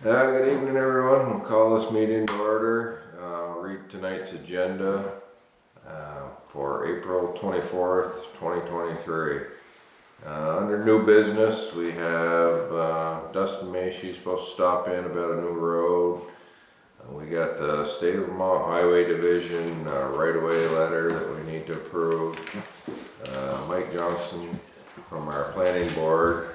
Good evening, everyone. We'll call this meeting to order. Read tonight's agenda for April 24th, 2023. Under new business, we have Dustin Macy supposed to stop in about a new road. We got the State of Vermont Highway Division right-of-way letter that we need to approve. Mike Johnson from our planning board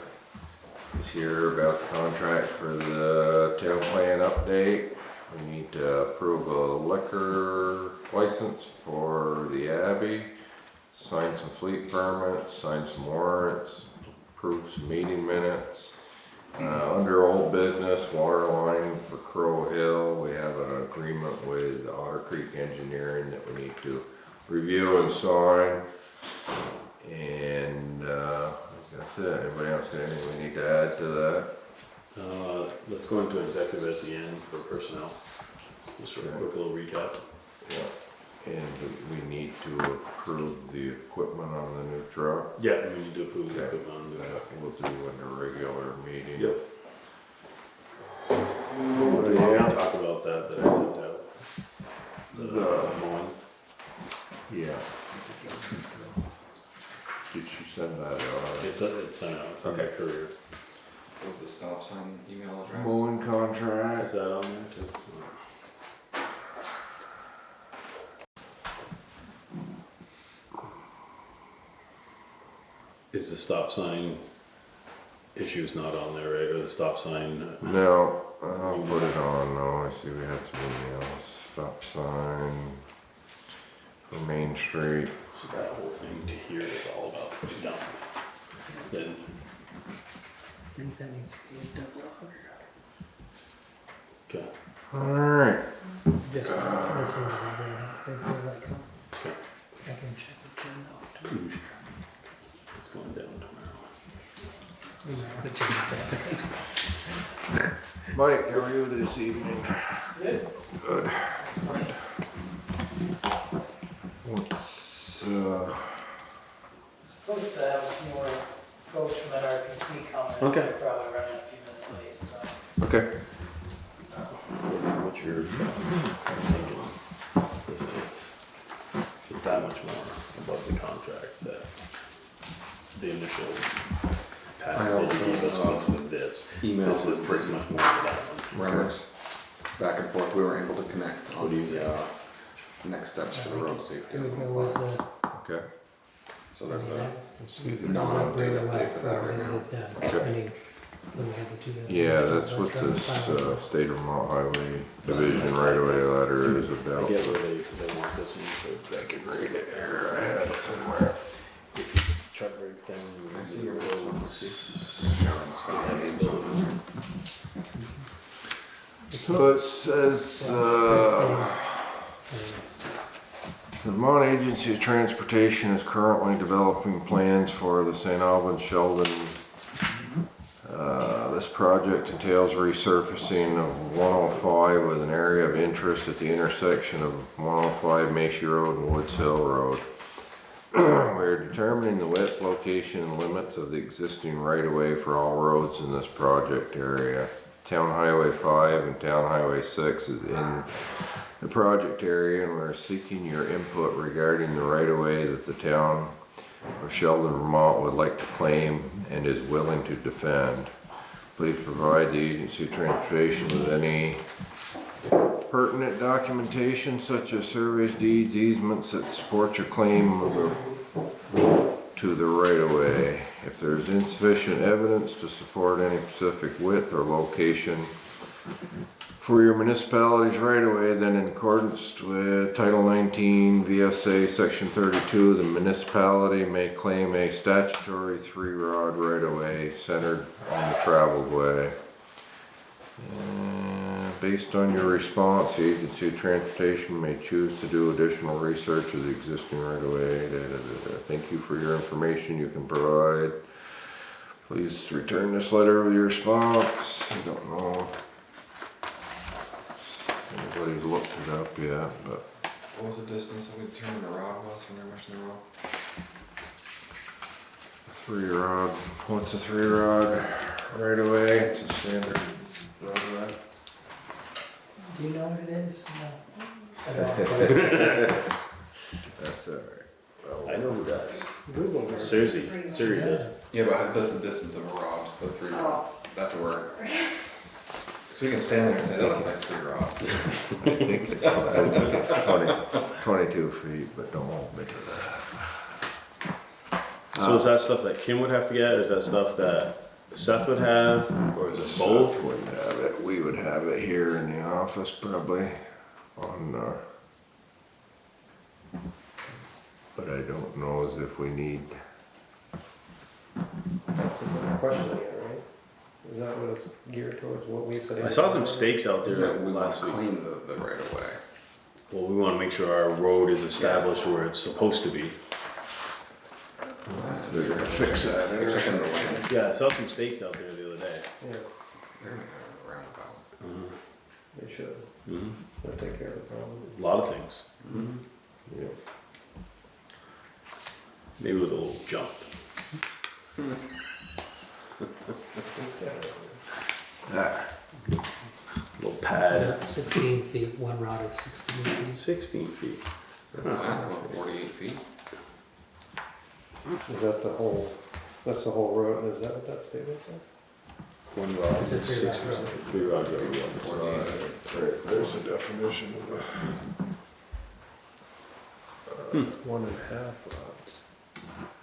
is here about the contract for the town plan update. We need to approve a liquor license for the Abbey, sign some fleet permits, sign some warrants, approve some meeting minutes. Under old business, water line for Crow Hill, we have an agreement with Otter Creek Engineering that we need to review and sign. And that's it. Anybody else got anything we need to add to that? Let's go into executive at the end for personnel. Just sort of a quick little recap. Yeah. And we need to approve the equipment on the new truck. Yeah, we need to approve the equipment on the truck. We'll do in a regular meeting. Yep. Yeah. Talk about that I sent out. The mowing. Yeah. Did she send that out? It's sent out. It's on Okay. the courier. Was the stop sign email address? Mowing contract. Is that on there too? Is the stop sign issues not on there, right? Or the stop sign? No, I'll put it on though. I see we had some emails. Stop sign for Main Street. So that whole thing to here is all about done. Then I think that needs to be a double auger. okay. Alright. Just listen to that. I think they're like, Okay. I can check with Kim now to be sure. It's going down tomorrow. We know what to do. Mike, how are you this evening? Good. Good. Right. What's Supposed to have more folks from NRPC coming. Okay. They're probably running a few minutes late, so. okay. What's your it's that much more above the contract that the initial I package also, gave us with this. Email This was is this written much more for that one. Reynolds, back and forth. We were able to connect What on do you the next steps for the road safety. It would go with the. Okay. So there's a the non-updated operator update for that right when now. it's done. Okay. I mean, when we have the two. Yeah, that's what this State of Vermont Highway Division right-of-way letter is I about. get where they want this one, so I can read it here. I had it somewhere. if the truck breaks down, you I see see your your road, response. see. Sharon Scott. So it says, the Vermont Agency of Transportation is currently developing plans for the St. Albans Sheldon. This project entails resurfacing of 105 with an area of interest at the intersection of 105 Macy Road and Woods Hill Road. We are determining the width, location, and limits of the existing right-of-way for all roads in this project area. Town Highway 5 and Town Highway 6 is in the project area, and we're seeking your input regarding the right-of-way that the town of Sheldon, Vermont would like to claim and is willing to defend. Please provide the Agency of Transportation with any pertinent documentation such as surveys, deeds, easements that support your claim to the right-of-way. If there is insufficient evidence to support any specific width or location for your municipality's right-of-way, then in accordance with Title 19 VSA Section 32, the municipality may claim a statutory 3-rod right-of-way centered on the traveled way. Based on your response, the Agency of Transportation may choose to do additional research of the existing right-of-way. Thank you for your information you can provide. Please return this letter with your response. I don't know if anybody's looked it up yet, but What was the distance that we determined the rod was when they were measuring the road? 3-rod. What's a 3-rod right away? It's a standard Road Do you know what it is? No. I don't. That's alright. I know who does. Google her. Susie does. Yeah, but that's the distance of a rod, the 3 rod. Oh, That's a word. So you can stand there and say, that looks like 3 rods. I think it's 22 feet, but don't hold me to that. So is that stuff that Kim would have to get, or is that stuff that Seth would have, or is it both? Seth wouldn't have it. We would have it here in the office probably on, but I don't know as if we need, That's a good question again, right? Is that what it's geared towards, what we said? I saw some stakes out there We want last to week. claim the right of way. Well, we wanna make sure our road is established where it's supposed to be. they're gonna fix that They're checking the intersection. land. Yeah, I saw some stakes out there the other day. Yeah, They're gonna have a roundabout. they should. Mhm. That'll take care of the problem. A lot of things, Yeah. maybe with a little jump. Ah, Little pad. 16 feet, one rod is 16 feet. 16 feet. Does that come up 48 feet? Is that the whole, that's the whole road, is that what that statement said? One rod, It's a 3 rod road. 3 rod road on the side. right, there's the definition of the. 1.5 rods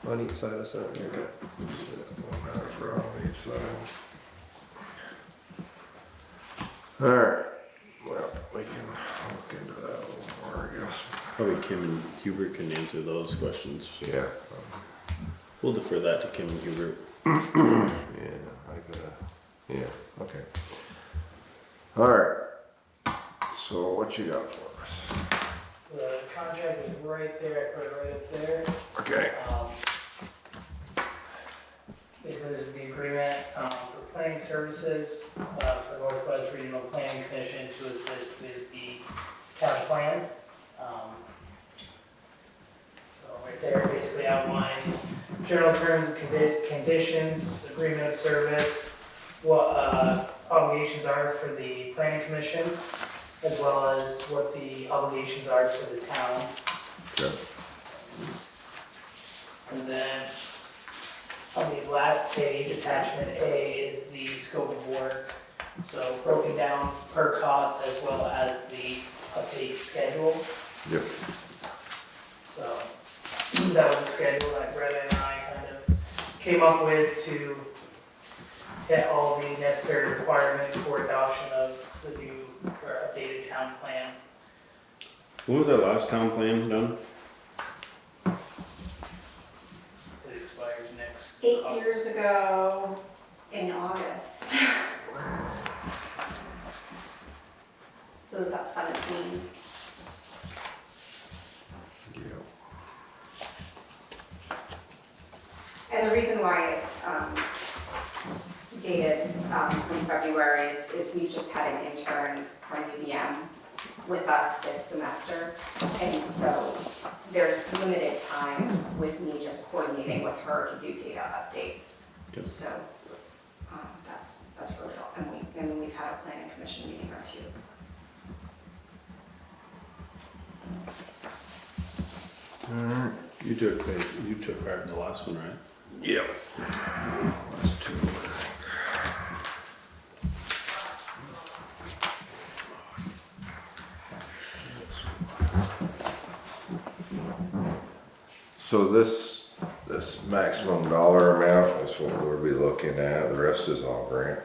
on each side of Center. Okay. 1.5 rod on each side. Alright, well, we can look into that a little more, I guess. Probably Kim and Hubert can answer those questions. Yeah. We'll defer that to Kim and Hubert. Yeah, I gotta, yeah, okay. Alright, so what you got for us? The contract is right there, I put it right up there. Okay. Basically, this is the agreement for planning services for Northwest Regional Planning Commission to assist with the town plan. So right there basically outlines general terms and conditions, agreement of service, what obligations are for the planning commission, as well as what the obligations are for the town. Okay. And then on the last page, attachment A is the scope of work. So broken down per cost as well as the update schedule. Yep. So that was the schedule that Greta and I kind of came up with to hit all the necessary requirements for adoption of the new or updated town plan. When was our last town plan done? It expires next. 8 years ago in August. So is that 17? Yep. And the reason why it's dated in February is we just had an intern from UVM with us this semester. And so there's limited time with me just coordinating with her to do data updates. Good. So that's really all. And we've had a planning commission meeting or two. Alright. You took part in the last one, right? Yep. Last two, I think. So this maximum dollar amount is what we'll be looking at, the rest is all grant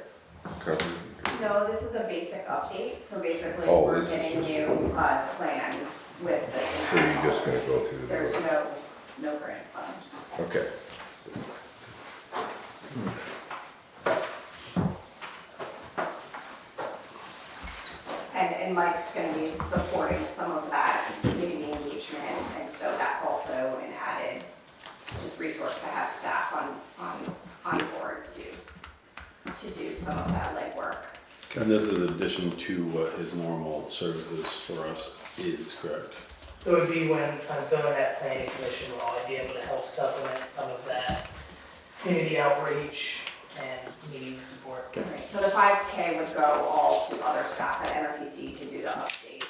covered? No, this is a basic update, so basically Oh, we're this is getting just- you a plan with this. So you're just gonna go through the- There's no grant fund. Okay. And Mike's gonna be supporting some of that community engagement, and so that's also an added just resource to have staff on board to do some of that legwork. And this is addition to what his normal services for us is, correct? So it would be when I'm filling that planning commission role, I'd be able to help supplement some of that community outreach and meeting support. Right, so the 5K would go all to other staff at NRPC to do the update.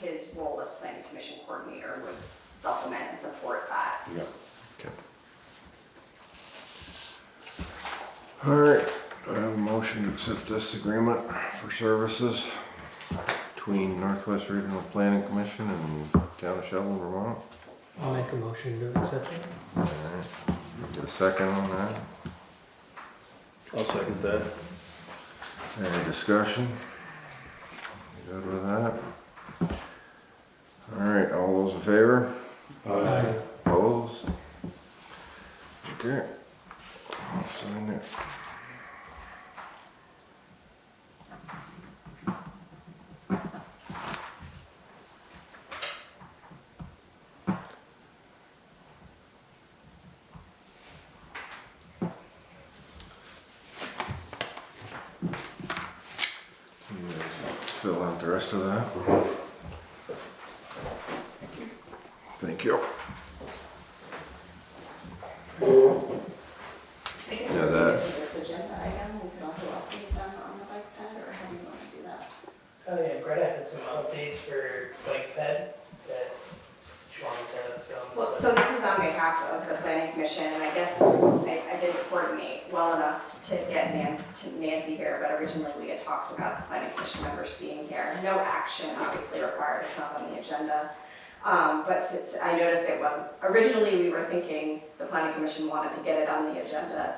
His role as planning commission coordinator would supplement and support that. Yeah. All right, I have a motion to accept this agreement for services between Northwest Regional Planning Commission and Town of Sheldon, Vermont. I'll make a motion to accept it. All right, get a second on that. I'll second that. Any discussion? Good with that? All right, all those in favor? Aye. Opposed? Okay. I'll sign it. You guys fill out the rest of that. Thank you. I guess Yeah, we that- could do this agenda item, we could also update them on the bike ped, or how do you want to do that? Oh yeah, Greta had some updates for bike ped that she wanted to film. Well, so this is on behalf of the planning commission, and I guess I didn't coordinate well enough to get to Nancy here, but originally we had talked about the planning commission members being here. No action obviously required, it's not on the agenda. But since I noticed it wasn't, originally we were thinking the planning commission wanted to get it on the agenda.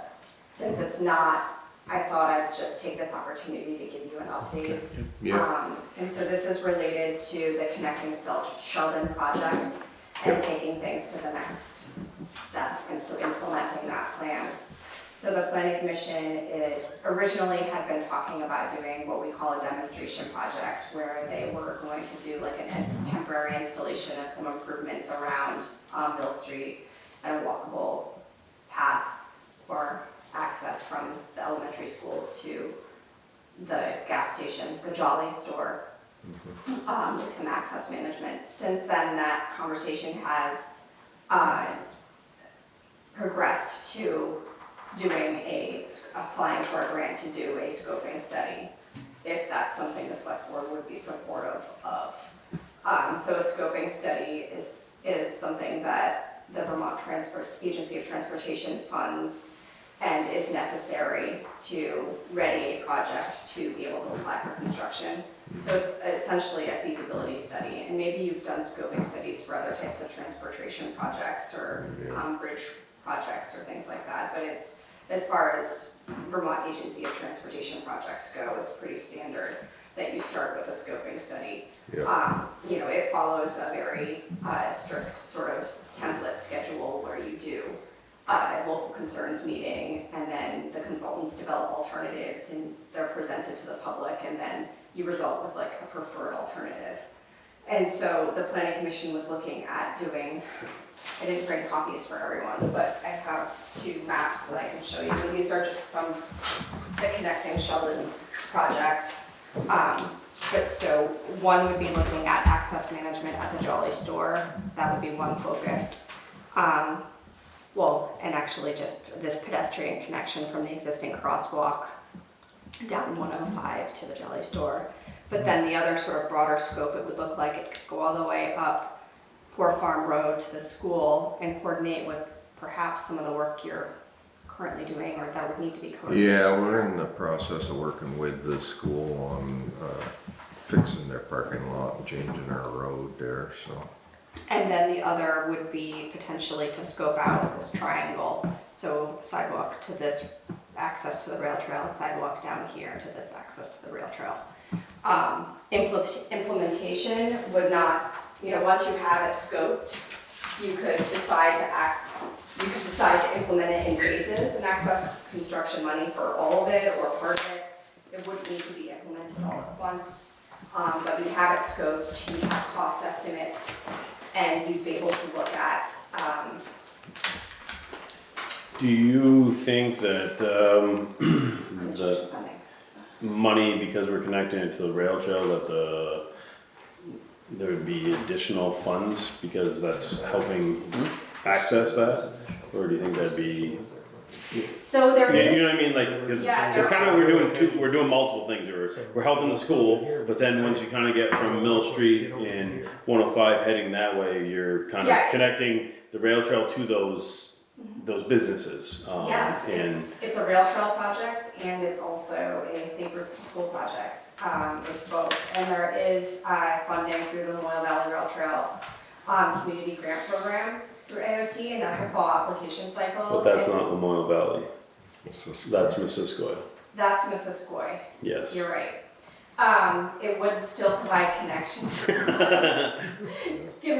Since it's not, I thought I'd just take this opportunity to give you an update. Yeah, And so this is related to the Connecting Sheldon project and taking things to the next step, and so implementing that plan. So the planning commission originally had been talking about doing what we call a demonstration project, where they were going to do like a temporary installation of some improvements around Mill Street and a walkable path or access from the elementary school to the gas station, the Jolly store, with some access management. Since then, that conversation has progressed to applying for a grant to do a scoping study, if that's something the select board would be supportive of. So a scoping study is something that the Vermont Agency of Transportation funds and is necessary to ready a project to be able to apply for construction. So it's essentially a feasibility study, and maybe you've done scoping studies for other types of transportation projects or bridge projects or things like that, but it's, as far as Vermont Agency of Transportation projects go, it's pretty standard that you start with a scoping study. yeah, It follows a very strict sort of template schedule where you do a local concerns meeting, and then the consultants develop alternatives and they're presented to the public, and then you result with like a preferred alternative. And so the planning commission was looking at doing, I didn't bring copies for everyone, but I have 2 maps that I can show you. And these are just from the Connecting Sheldon's project. But so one would be looking at access management at the Jolly store. That would be one focus. And actually just this pedestrian connection from the existing crosswalk down 105 to the Jolly store. But then the other sort of broader scope, it would look like it could go all the way up Poor Farm Road to the school and coordinate with perhaps some of the work you're currently doing, or that would need to be coordinated. yeah, we're in the process of working with the school on, fixing their parking lot and changing our road there, so. And then the other would be potentially to scope out this triangle, so sidewalk to this, access to the rail trail, and sidewalk down here to this access to the rail trail. Implementation would not, once you have it scoped, you could decide to implement it in phases and access construction money for all of it or part of it. It wouldn't need to be implemented all at once, but we have it scoped, we have cost estimates, and you'd be able to look at, Do you think that, the construction funding. money, because we're connecting it to the rail trail, that there would be additional funds because that's helping access that? Or do you think that'd be So there is. You know what I mean, like, 'cause Yeah, it's there kind of, we're doing multiple things, we're helping the school, but then once you kinda get from Mill Street and 105 heading that way, you're kind Yeah, of it's- connecting the rail trail to those businesses, Yeah, and. it's a rail trail project and it's also a safe routes to school project. It's both, and there is funding through the Memorial Valley Rail Trail community grant program through AOT, and that's a fall application cycle. But that's and not Memorial Valley, that's Missisquoi, That's Missisquoi, yes. you're right. It would still provide connections, given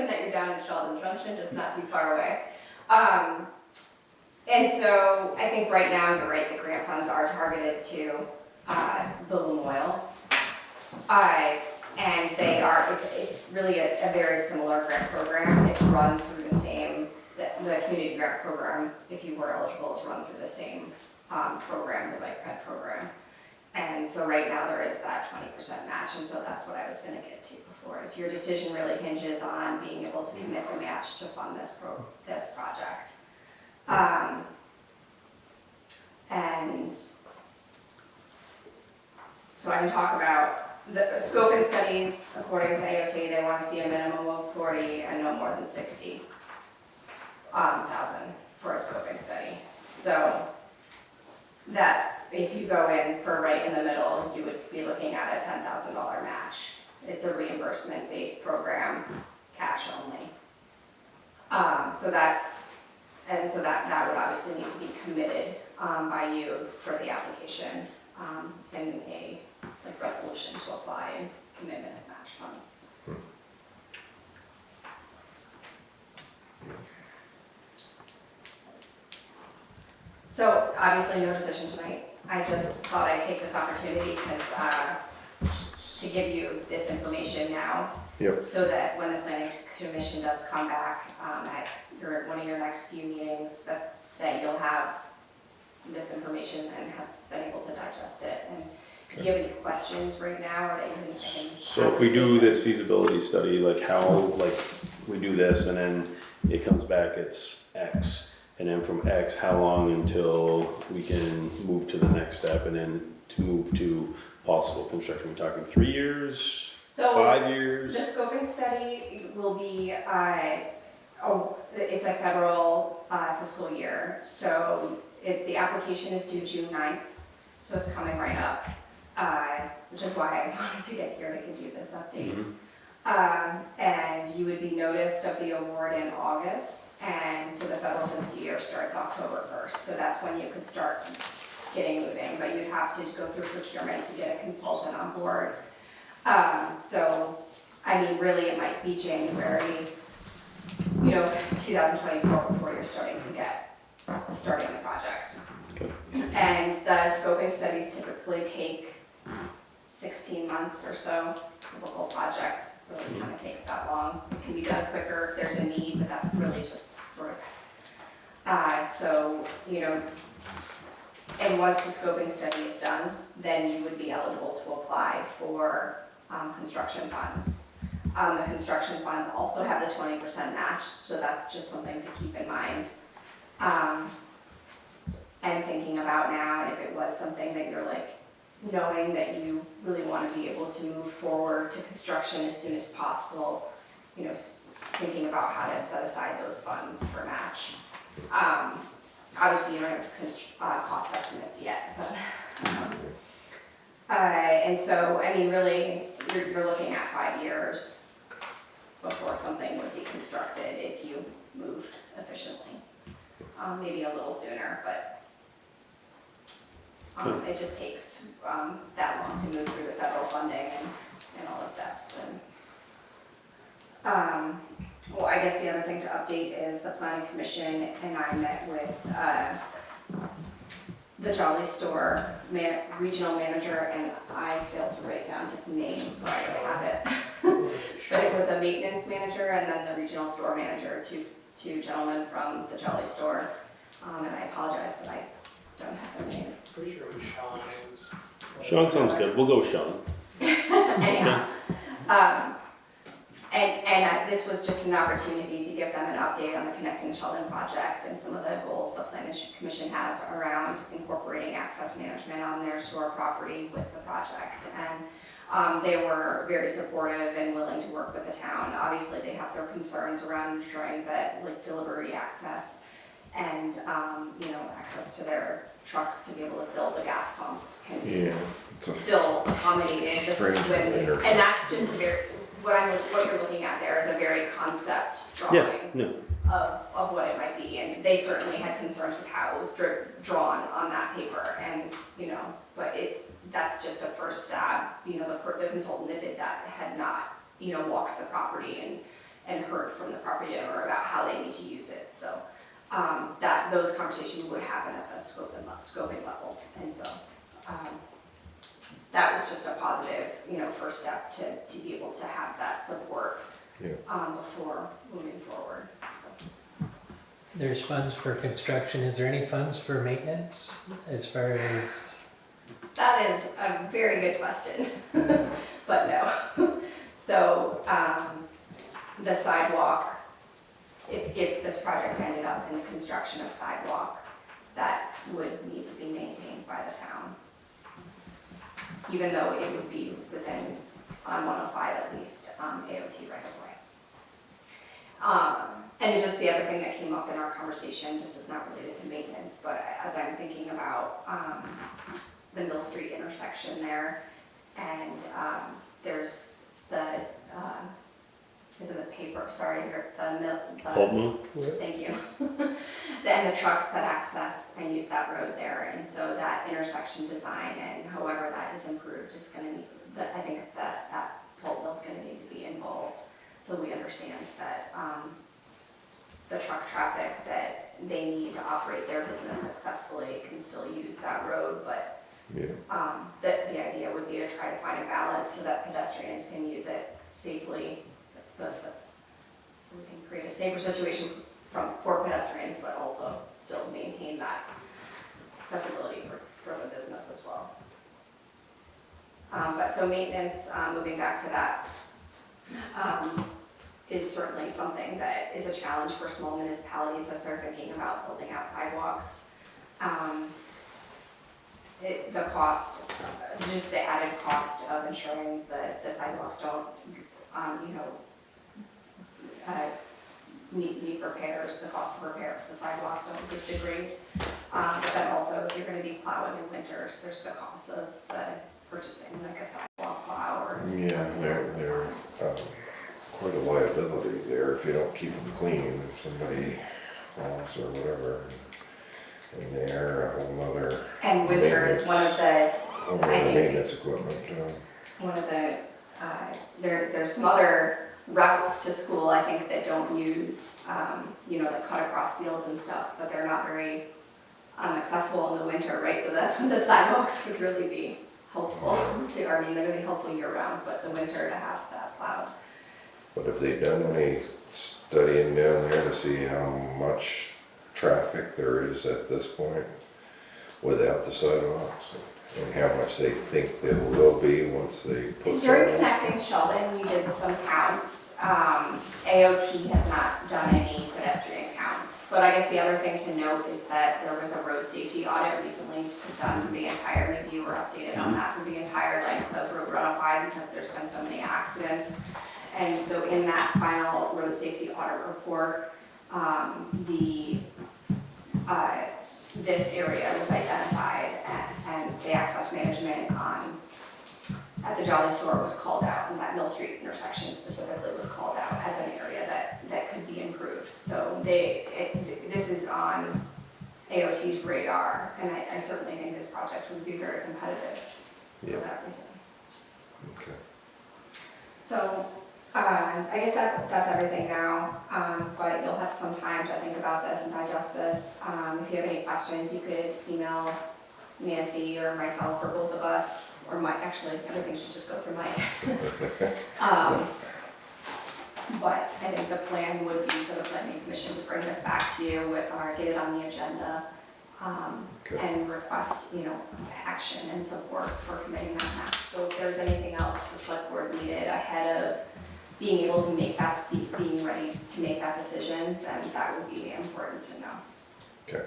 that you're down in Sheldon Junction, just not too far away. And so I think right now, you're right, the grant funds are targeted to the Lamoille. And they are, it's really a very similar grant program. It's run through the same, the community grant program, if you were eligible, is run through the same program, the bike ped program. And so right now there is that 20% match, and so that's what I was gonna get to before, is your decision really hinges on being able to commit the match to fund this project. And so I can talk about the scoping studies. According to AOT, they want to see a minimum of 40 and no more than 60 thousand for a scoping study. So that if you go in for right in the middle, you would be looking at a $10,000 match. It's a reimbursement-based program, cash only. So that would obviously need to be committed by you for the application and a resolution to apply and commitment of match funds. So obviously no decision tonight. I just thought I'd take this opportunity because to give you this information now. Yep. So that when the planning commission does come back at one of your next few meetings, that you'll have this information and have been able to digest it. And if you have any questions right now, or that you can. So if we do this feasibility study, like how, like we do this and then it comes back, it's X. And then from X, how long until we can move to the next step and then to move to possible construction? We're talking 3 years, So 5 years? the scoping study will be, it's a federal fiscal year. So the application is due June 9th, so it's coming right up, which is why I wanted to get here to give you this update. Mhm. And you would be noticed of the award in August, and so the federal fiscal year starts October 1st, so that's when you could start getting moving, but you'd have to go through procurement to get a consultant on board. So, I mean, really, it might be January, 2024 before you're starting the project. Okay. And the scoping studies typically take 16 months or so. The whole project really kind of takes that long. It can be done quicker if there's a need, but that's really just sort of, and once the scoping study is done, then you would be eligible to apply for construction funds. The construction funds also have the 20% match, so that's just something to keep in mind. And thinking about now, and if it was something that you're knowing that you really want to be able to move forward to construction as soon as possible, thinking about how to set aside those funds for match. Obviously, you don't have cost estimates yet, but, and so, I mean, really, you're looking at 5 years before something would be constructed if you moved efficiently. Maybe a little sooner, but it just takes that long to move through the federal funding and all the steps. And well, I guess the other thing to update is the planning commission and I met with the Jolly Store regional manager, and I failed to write down his name, so I don't have it. But it was a maintenance manager and then the regional store manager, two gentlemen from the Jolly Store. And I apologize that I don't have their names. Pretty sure it was Sean. Sean sounds good, we'll go with Sean. Anyhow, This was just an opportunity to give them an update on the Connecting Sheldon project and some of the goals the Planning Commission has around incorporating access management on their store property with the project. And they were very supportive and willing to work with the town. Obviously, they have their concerns around ensuring that like delivery access and access to their trucks to be able to fill the gas pumps can be Yeah. It's a still accommodated. Just strange when, intersection. and that's just very, what you're looking at there is a very concept Yeah, drawing no, of what it might be, and they certainly had concerns with how it was drawn on that paper, and but that's just a first stab. The consultant that did that had not walked the property and heard from the property owner about how they need to use it. So that those conversations would happen at the scoping level, and so that was just a positive first step to be able to have that support before moving forward. So. There's funds for construction. Is there any funds for maintenance as far as? That is a very good question, but no. So the sidewalk, if this project ended up in the construction of sidewalk, that would need to be maintained by the town. Even though it would be within, on 105 at least, AOT right of way. And it's just the other thing that came up in our conversation, just is not related to maintenance, but as I'm thinking about the Mill Street intersection there, and there's the, is it the paper, sorry, the mill, Holt Mill? thank you. And the trucks that access and use that road there, and so that intersection design and however that is improved is gonna need, I think that Holt Mill's gonna need to be involved, so we understand that the truck traffic that they need to operate their business successfully can still use that road, but the idea would be to try to find a balance so that pedestrians can use it safely, so we can create a safer situation for pedestrians, but also still maintain that accessibility for the business as well. But so maintenance, moving back to that, is certainly something that is a challenge for small municipalities as they're thinking about building out sidewalks. The cost, just the added cost of ensuring that the sidewalks don't, need repairs, the cost of repair if the sidewalks don't degrade. But then also, if you're gonna be plowing in winters, there's the cost of purchasing like a sidewalk plow or. Yeah, there's quite a liability there if you don't keep them clean and somebody falls or whatever. And they're a whole nother. And winter is one of the, Whole nother maintenance equipment. one of the, there's some other routes to school, I think, that don't use, that cut across fields and stuff, but they're not very accessible in the winter, right? So that's when the sidewalks would really be helpful they're gonna be helpful year round, but the winter to have that plowed. But have they done any studying down there to see how much traffic there is at this point without the sidewalks? And how much they think there will be once they put During sidewalks? Connecting Sheldon, we did some counts. AOT has not done any pedestrian counts. But I guess the other thing to note is that there was a road safety audit recently done through the entire, maybe you were updated on that, through the entire length of Route 105 because there's been so many accidents. And so in that final road safety audit report, this area was identified and the access management at the Jolly Store was called out, and that Mill Street intersection specifically was called out as an area that could be improved. So this is on AOT's radar, and I certainly think this project would be very competitive for that reason. Okay. So I guess that's everything now, but you'll have some time to think about this and digest this. If you have any questions, you could email Nancy or myself or both of us, or Mike. Actually, everything should just go through Mike. But I think the plan would be for the Planning Commission to bring this back to you get it on the agenda, and request, action and support for committing that match. So if there's anything else the select board needed ahead of being able to make that, being ready to make that decision, then that would be important to know. Okay.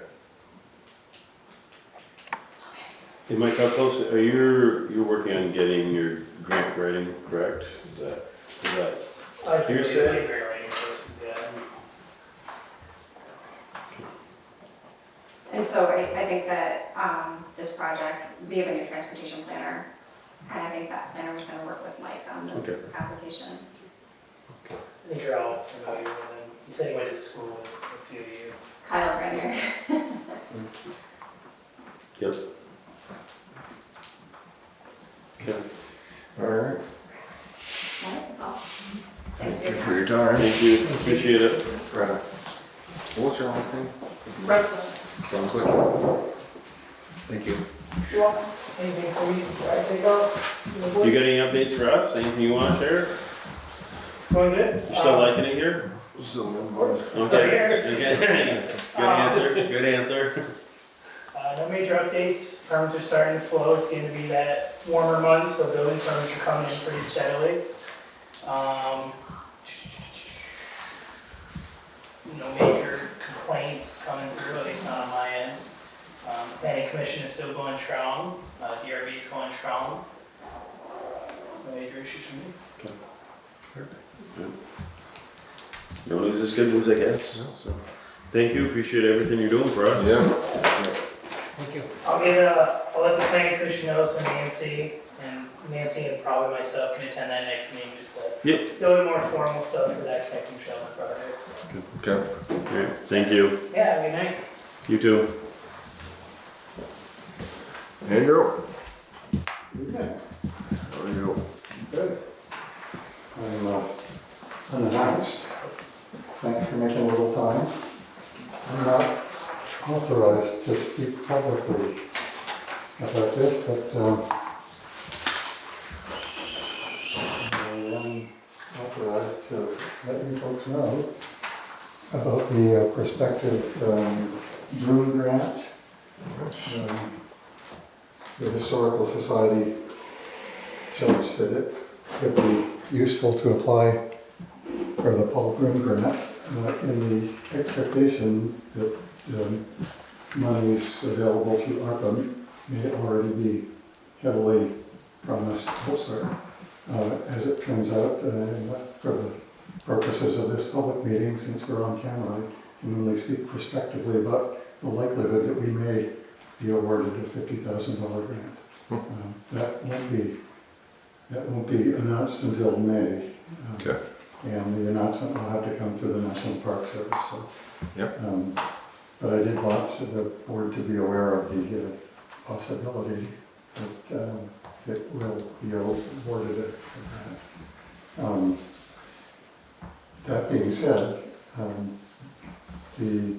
Hey Mike, how close, you're working on getting your grant writing, correct? Is that I can Here's do it. the grant writing process, yeah. And so I think that this project, we have a new transportation planner, and I think that planner was gonna work with Mike on this application. I think you're all familiar with him. You said he went to school with a few of you. Kyle Grenier. Yep. Okay. Alright, Right, that's all. thank Thanks you for for your your time. time. Thank you, appreciate it. Right. What's your last name? Russell, Brunswick. Thank you. you're welcome. Anything for me before I take off? You got any updates for us? Anything you wanna share? It's going good. You still liking it here? So, Okay. here. Okay. Good answer, good answer. No major updates. Permits are starting to flow. It's going to be that warmer months, so building permits are coming in pretty steadily. No major complaints coming through, at least not on my end. Planning commission is still going strong. DRB is going strong. No major issues for me. No news is good news, I guess. So, thank you, appreciate everything you're doing for us. yeah, Thank you. I'll let the planning commission know, so Nancy and probably myself can attend that next meeting, just to Yep. a little bit more formal stuff for that connecting Sheldon project. So. okay. Alright, thank you. Yeah, have a good night. You too. Andrew, Yeah, how are you? good. I'm unannounced. Thanks for making a little time. I'm not authorized to speak publicly about this, but I am authorized to let you folks know about the prospective Dream grant. The Historical Society judged that it could be useful to apply for the Paul Groom grant in the expectation that monies available through ARPA may already be heavily promised elsewhere. As it turns out, for the purposes of this public meeting, since we're on camera, I can only speak prospectively about the likelihood that we may be awarded a $50,000 grant. That won't be announced until May. Okay. And the announcement will have to come through the National Park Service. So, Yep. but I did want the board to be aware of the possibility that it will be awarded a grant. That being said, the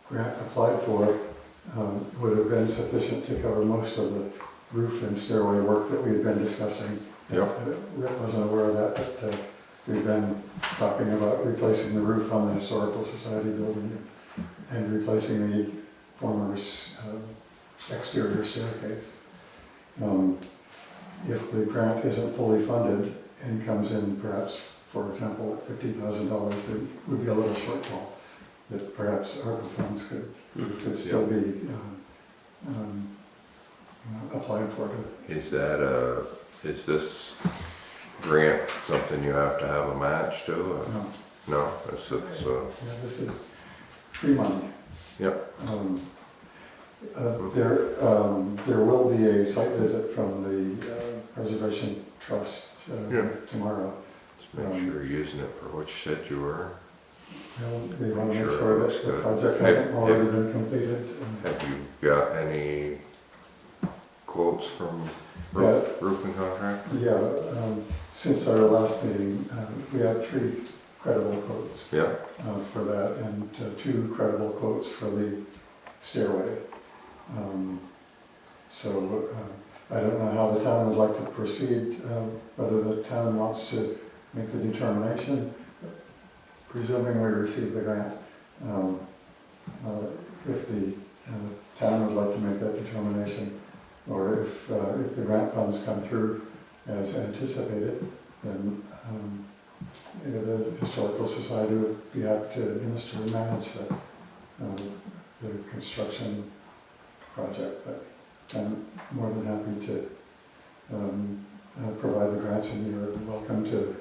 grant applied for would have been sufficient to cover most of the roof and stairway work that we had been discussing. Yep. Rick wasn't aware of that, but we've been talking about replacing the roof on the Historical Society building and replacing the former exterior staircase. If the grant isn't fully funded and comes in perhaps, for example, at $50,000, there would be a little shortfall that perhaps ARPA funds could still be applied for. Is this grant something you have to have a match to? No, No, it's, yeah, this is free money. yep, There will be a site visit from the Preservation Trust Yeah. tomorrow. just make sure you're using it for what you said you were. They want to make Sure, sure looks that the good. project Have- hasn't already been completed. Have you got any quotes from Yeah. roofing contractor? Yeah, since our last meeting, we had 3 credible quotes Yeah, for that and 2 credible quotes for the stairway. So I don't know how the town would like to proceed, whether the town wants to make the determination, presuming we receive the grant. If the town would like to make that determination, or if the grant funds come through as anticipated, then the Historical Society would be happy to administer and manage the construction project, but I'm more than happy to provide the grants, and you're welcome to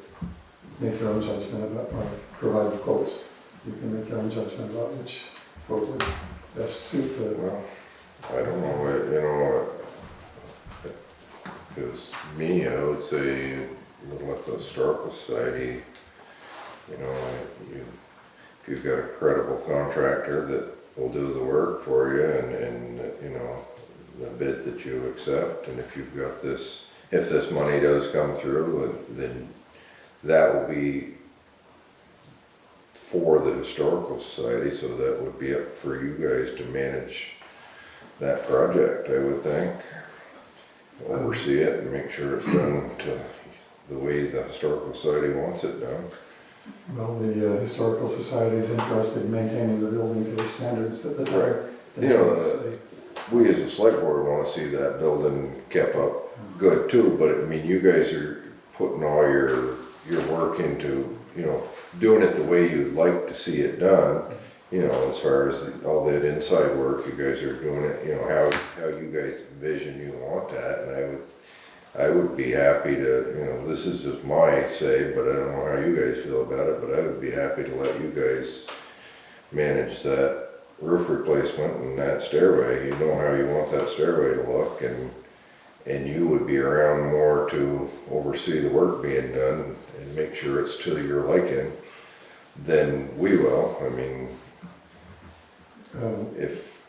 make your own judgment about, or provide the quotes. You can make your own judgment about which quote would best suit the. Well, I don't know, you know, if it was me, I would say, let the Historical Society, you know, if you've got a credible contractor that will do the work for you and you know, the bid that you accept, and if you've got this, if this money does come through, then that will be for the Historical Society, so that would be up for you guys to manage that project, I would think. Oversee it and make sure it's done to the way the Historical Society wants it done. Well, the Historical Society is interested in maintaining the building to the standards that the town. You know, we as a select board want to see that building kept up good too, but I mean, you guys are putting all your work into, you know, doing it the way you'd like to see it done. You know, as far as all that inside work, you guys are doing it, you know, how you guys envision you want that, and I would be happy to, you know, this is just my say, but I don't know how you guys feel about it, but I would be happy to let you guys manage that roof replacement and that stairway. You know how you want that stairway to look, and you would be around more to oversee the work being done and make sure it's to your liking than we will. I mean, if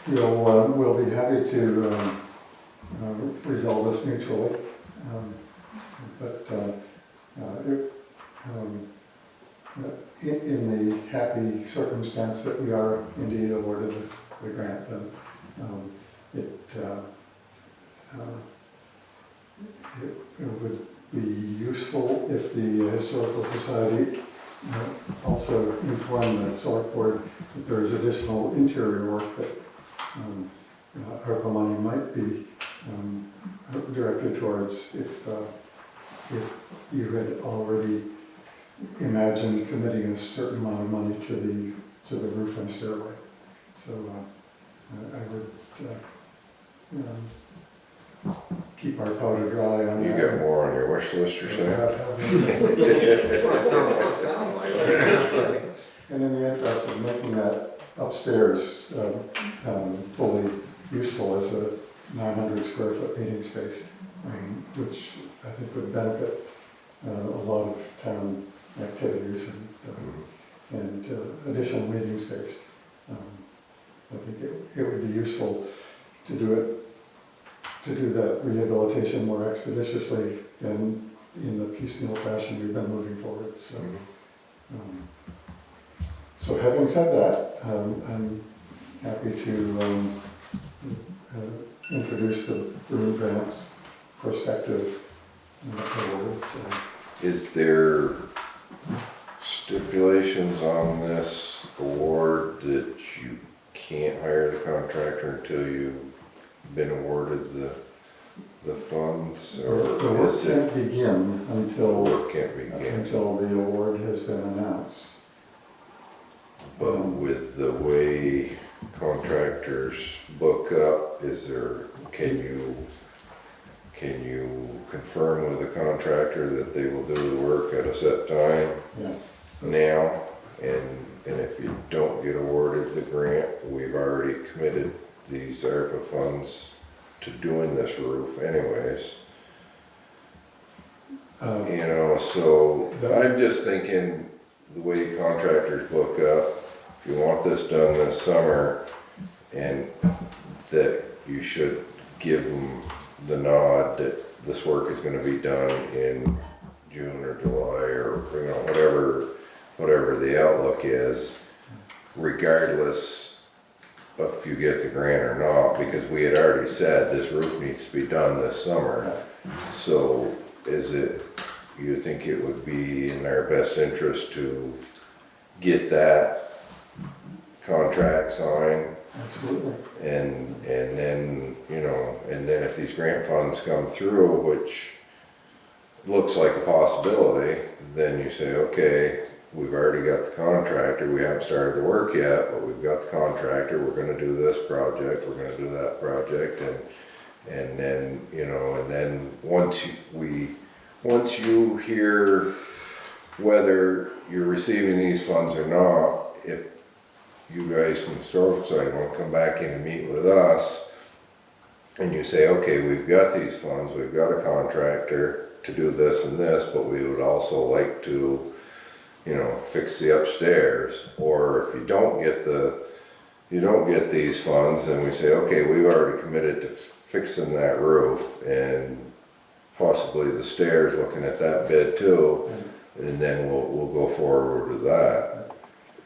we'll be happy to resolve this mutually, but in the happy circumstance that we are indeed awarded the grant, then it would be useful if the Historical Society also inform the select board that there is additional interior work that ARPA money might be directed towards if you had already imagined committing a certain amount of money to the roof and stairway. So I would keep our powder dry on you that. got more on your wish list, you're saying? That's what it sounds like. And in the interest of making that upstairs fully useful as a 900 square foot meeting space, which I think would benefit a lot of town activities and additional meeting space. I think it would be useful to do that rehabilitation more expeditiously than in the piecemeal fashion we've been moving forward. So, so having said that, I'm happy to introduce the room grants prospective award. Is there stipulations on this award that you can't hire the contractor until you've been awarded the funds, or The work is it can't begin until work can't begin? until the award has been announced. But with the way contractors book up, can you confirm with the contractor that they will do the work at a set time Yeah. now? And if you don't get awarded the grant, we've already committed these ARPA funds to doing this roof anyways. You know, so I'm just thinking the way contractors book up, if you want this done this summer, and that you should give them the nod that this work is gonna be done in June or July, or, you know, whatever the outlook is, regardless if you get the grant or not, because we had already said this roof needs to be done this summer. So you think it would be in our best interest to get that contract signed? Absolutely. And then, you know, and then if these grant funds come through, which looks like a possibility, then you say, okay, we've already got the contractor, we haven't started the work yet, but we've got the contractor, we're gonna do this project, we're gonna do that project, and then, you know, and then once you hear whether you're receiving these funds or not, if you guys from the historical society want to come back in and meet with us, and you say, okay, we've got these funds, we've got a contractor to do this and this, but we would also like to, you know, fix the upstairs. Or if you don't get these funds, then we say, okay, we've already committed to fixing that roof and possibly the stairs, looking at that bid too, and then we'll go forward with that.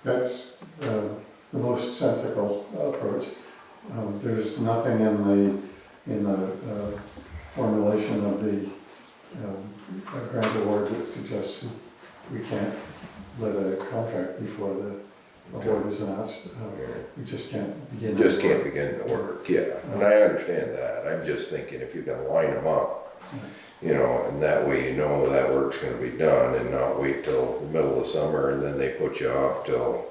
That's the most sensible approach. There's nothing in the formulation of the grant award that suggests we can't let a contract before the award is announced. We just can't begin. Just can't begin the work, yeah, and I understand that. I'm just thinking if you can line them up, you know, and that way you know that work's gonna be done and not wait till the middle of summer and then they put you off till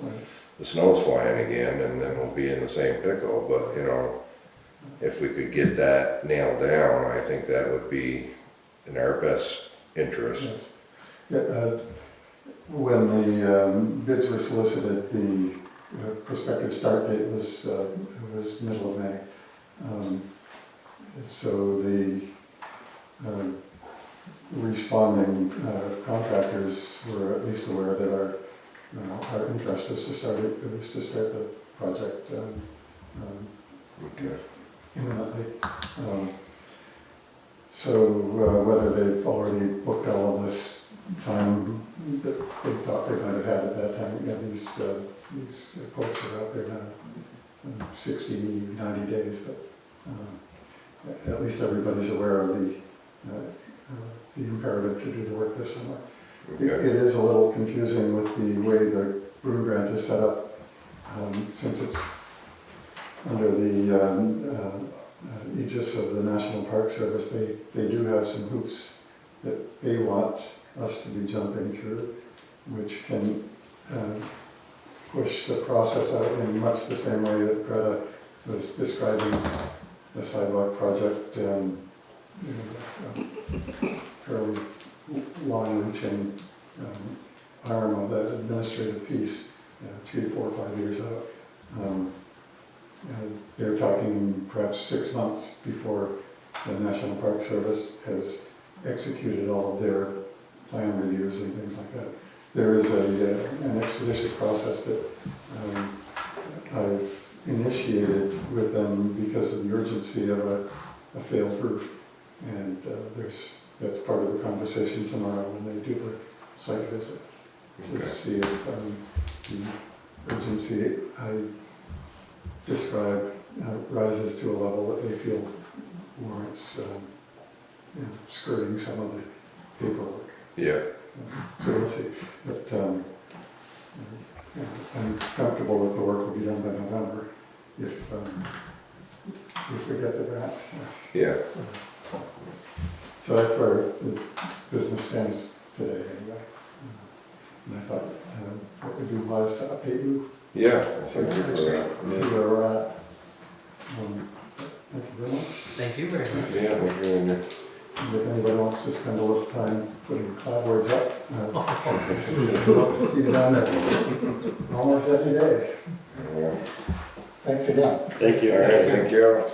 the snow's flying again and then we'll be in the same pickle. But, you know, if we could get that nailed down, I think that would be in our best interest. Yes. Yeah, when the bids were solicited, the prospective start date was middle of May. So the responding contractors were at least aware that our interest is to start the project Okay. imminently. So whether they've already booked all of this time that they thought they might have had at that time, yeah, these quotes are out there now, 60, 90 days, but at least everybody's aware of the imperative to do the work this summer. It is a little confusing with the way the Broom Grant is set up, since it's under the aegis of the National Park Service. They do have some hoops that they want us to be jumping through, which can push the process out in much the same way that Greta was describing the sidewalk project, fairly long-reaching arm of the administrative piece, 3, 4, 5 years out. They're talking perhaps 6 months before the National Park Service has executed all of their plan reviews and things like that. There is an expeditious process that I've initiated with them because of the urgency of a failed roof. And that's part of the conversation tomorrow when they do the site visit, to see if the urgency I described rises to a level that they feel warrants skirting some of the paperwork. Yeah. So we'll see. But I'm comfortable that the work will be done by November if we get the grant. Yeah. So that's where the business stands today anyway. And I thought it would be wise to update you. Yeah. See where we're at. Thank you very much. Thank you very much. Yeah, we're doing it. And if anybody wants to spend a little time putting clapboards up, I'd love to see you down there almost every day. Yeah. Thanks again. Thank you. All right, thank you.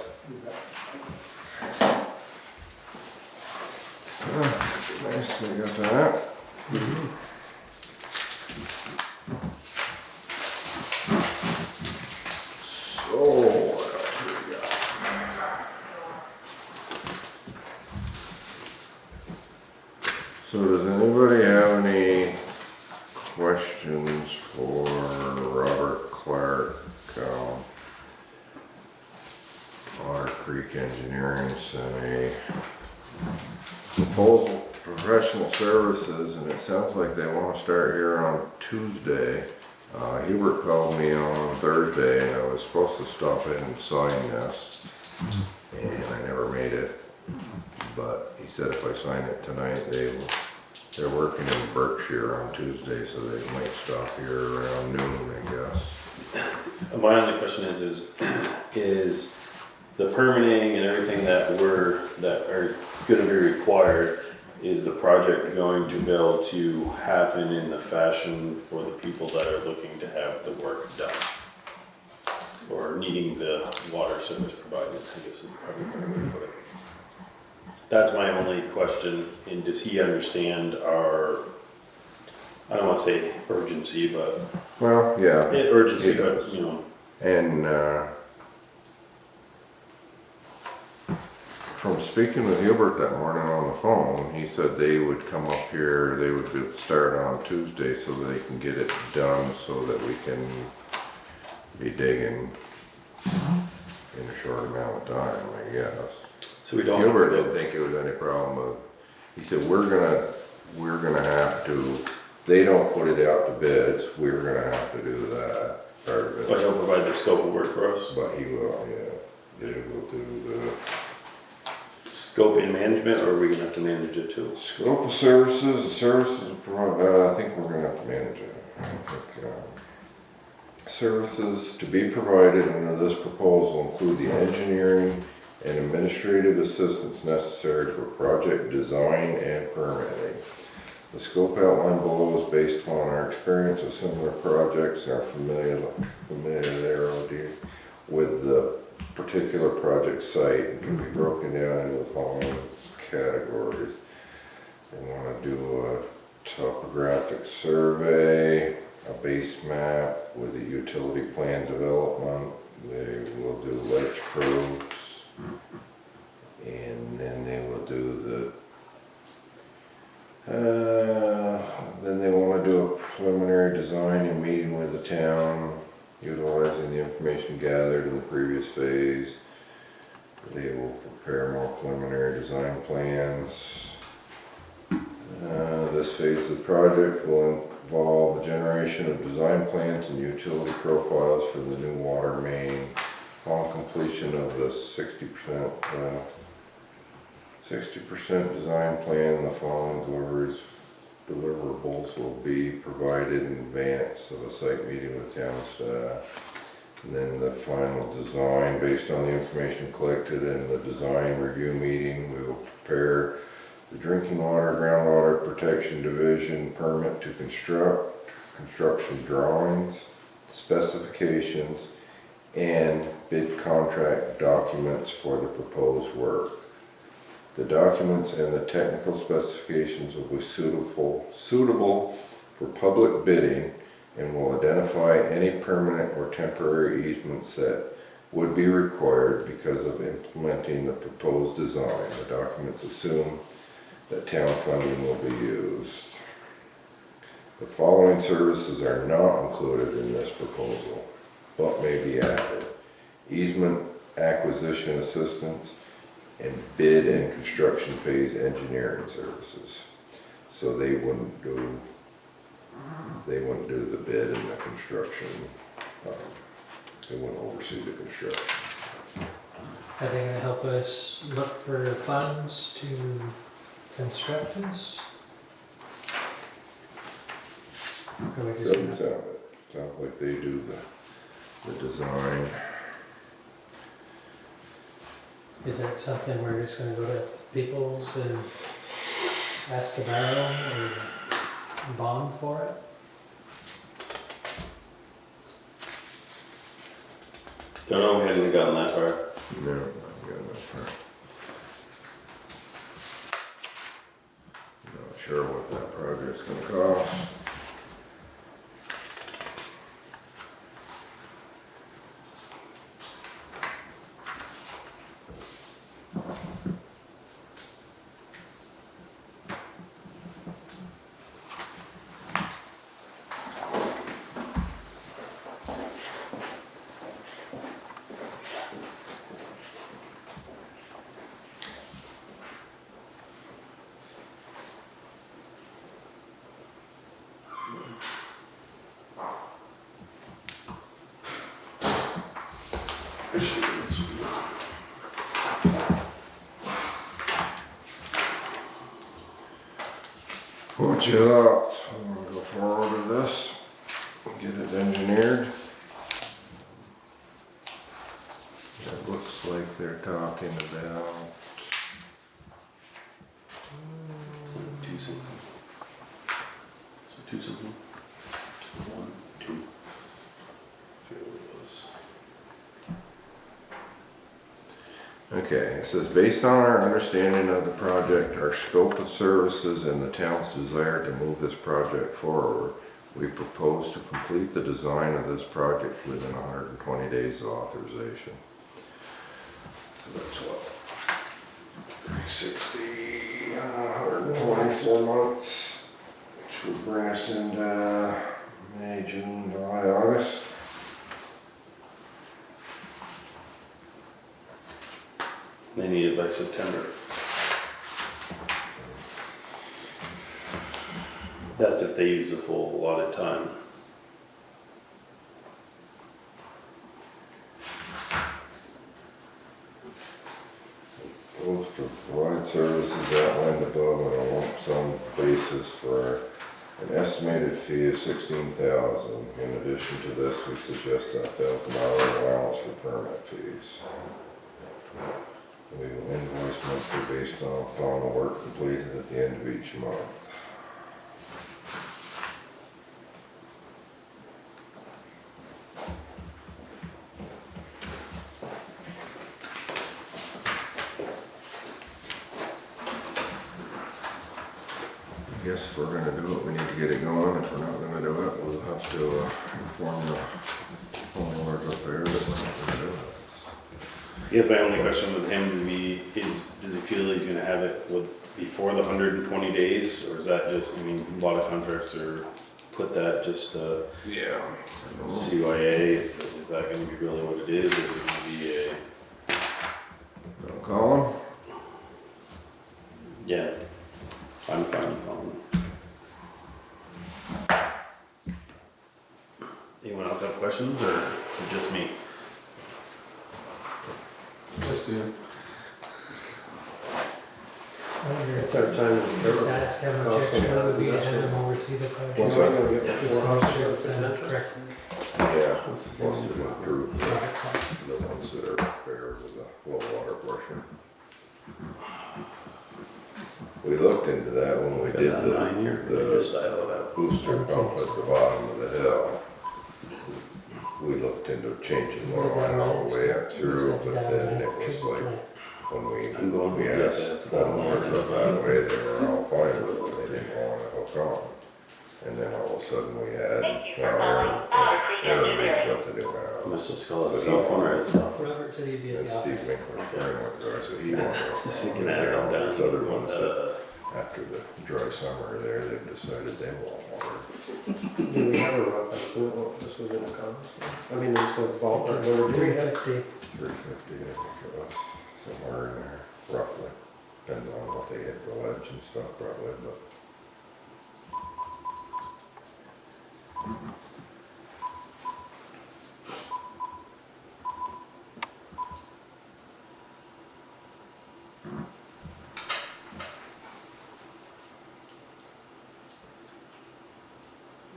Nice, we got that. So, what else we got? So does anybody have any questions for Robert Clark, Otter Creek Engineering sent a proposal for professional services, and it sounds like they want to start here on Tuesday. Hubert called me on Thursday and I was supposed to stop in and sign this, and I never made it. But he said said if I sign it tonight, they're working in Berkshire on Tuesday, so they might stop here around noon, I guess. My only question is the permitting and everything that are gonna be required, is the project going to be able to happen in the fashion for the people that are looking to have the work done? Or needing the water service provided, I guess is probably a better way to put it. That's my only question, and does he understand our, I don't wanna say urgency, but, Well, yeah, urgency, He but, does. you know, and, from speaking with Hubert that morning on the phone, he said they would come up here, they would start on Tuesday so they can get it done so that we can be digging in a short amount of time, I guess. so we don't. Hubert didn't think it was any problem. He said, we're gonna have to, they don't put it out to bids, we're gonna have to do that part of But it. he'll provide the scope of work for us, But he will, yeah, they will do the scope and management, or are we gonna have to manage it too? scope of services, the services, I think we're gonna have to manage it. I think, services to be provided under this proposal include the engineering and administrative assistance necessary for project design and permitting. The scope outlined below is based upon our experience with similar projects and our familiarity with the particular project site, and can be broken down into the following categories. They want to do a topographic survey, a base map with a utility plan development. They will do ledge probes, and then they will do then they want to do a preliminary design and meeting with the town, utilizing the information gathered in the previous phase. They will prepare more preliminary design plans. This phase of the project will involve the generation of design plans and utility profiles for the new water main. Upon completion of the 60% design plan, the following deliverables will be provided in advance of a site meeting with town staff. And then the final design, based on the information collected in the design review meeting, we will prepare the drinking water, groundwater protection division permit to construct, construction drawings, specifications, and bid contract documents for the proposed work. The documents and the technical specifications will be suitable for public bidding and will identify any permanent or temporary easements that would be required because of implementing the proposed design. The documents assume that town funding will be used. The following services are not included in this proposal, but may be added: easement acquisition assistance and bid and construction phase engineering services. So they wouldn't do the bid and the construction. They wouldn't oversee the construction. Are they gonna help us look for funds to construct this? Or we just Doesn't sound it. Sounds like they do the design. Is that something we're just gonna go to Peoples and ask to borrow or bond for it? Don't know, we hadn't gotten that far. No, not good enough. Not sure what that project's gonna cost. you out. I'm gonna go forward with this, get it engineered. It looks like they're talking about, So two something. So two something. 1, 2. Feel it was. okay, it says, based on our understanding of the project, our scope of services, and the town's desire to move this project forward, we propose to complete the design of this project within 120 days of authorization. So that's what? 360, 124 months, which would bring us into May, June, July, August. They need it by September. That's if they use the full allotted time. Proposed to provide services outlined above on a lump sum basis for an estimated fee of $16,000. In addition to this, we suggest a $1,000 allowance for permit fees. We will invoice monthly based upon the work completed at the end of each month. I guess if we're gonna do it, we need to get it going. If we're not gonna do it, we'll have to inform the homeowners up there that we're not gonna do it. Yeah, my only question with him would be, does he feel he's gonna have it before the 120 days? Or is that just, I mean, a lot of contracts are put that just to Yeah. CYA, is that gonna be really what it is? Or is it gonna be I'll call him. yeah, I'm fine calling. Anyone else have questions, or is it just me? Just do. It's our time to Just ask how much extra would be to have them oversee the project. What's We're that? gonna get Just to the make sure it's 400 done potential. correctly. Yeah, supposed to improve the ones that are fair with the low water pressure. We looked into that when we did Just the dial it out. booster pump at the bottom of the hill. We looked into changing the line all the way up through, but then it was like, when I'm going we with asked that. homeowners up that way, they were all fine with it, they didn't want to hook on. And then all of a sudden we had, well, Aaron built a new I house. must just call it cell phone or his cell phone. Robert said he'd be at And the Steve office. Winkler Spring went there, so he wanted to hook Just on. thinking And as I'm there down. was other ones that, after the dry summer there, they've decided they want water. Do we have a rough estimate what this was gonna cost? I mean, it's a ballpark number. Do we have? 350. 350, I think it was, somewhere in there, roughly. Depends on what they hit for ledge and stuff probably, but.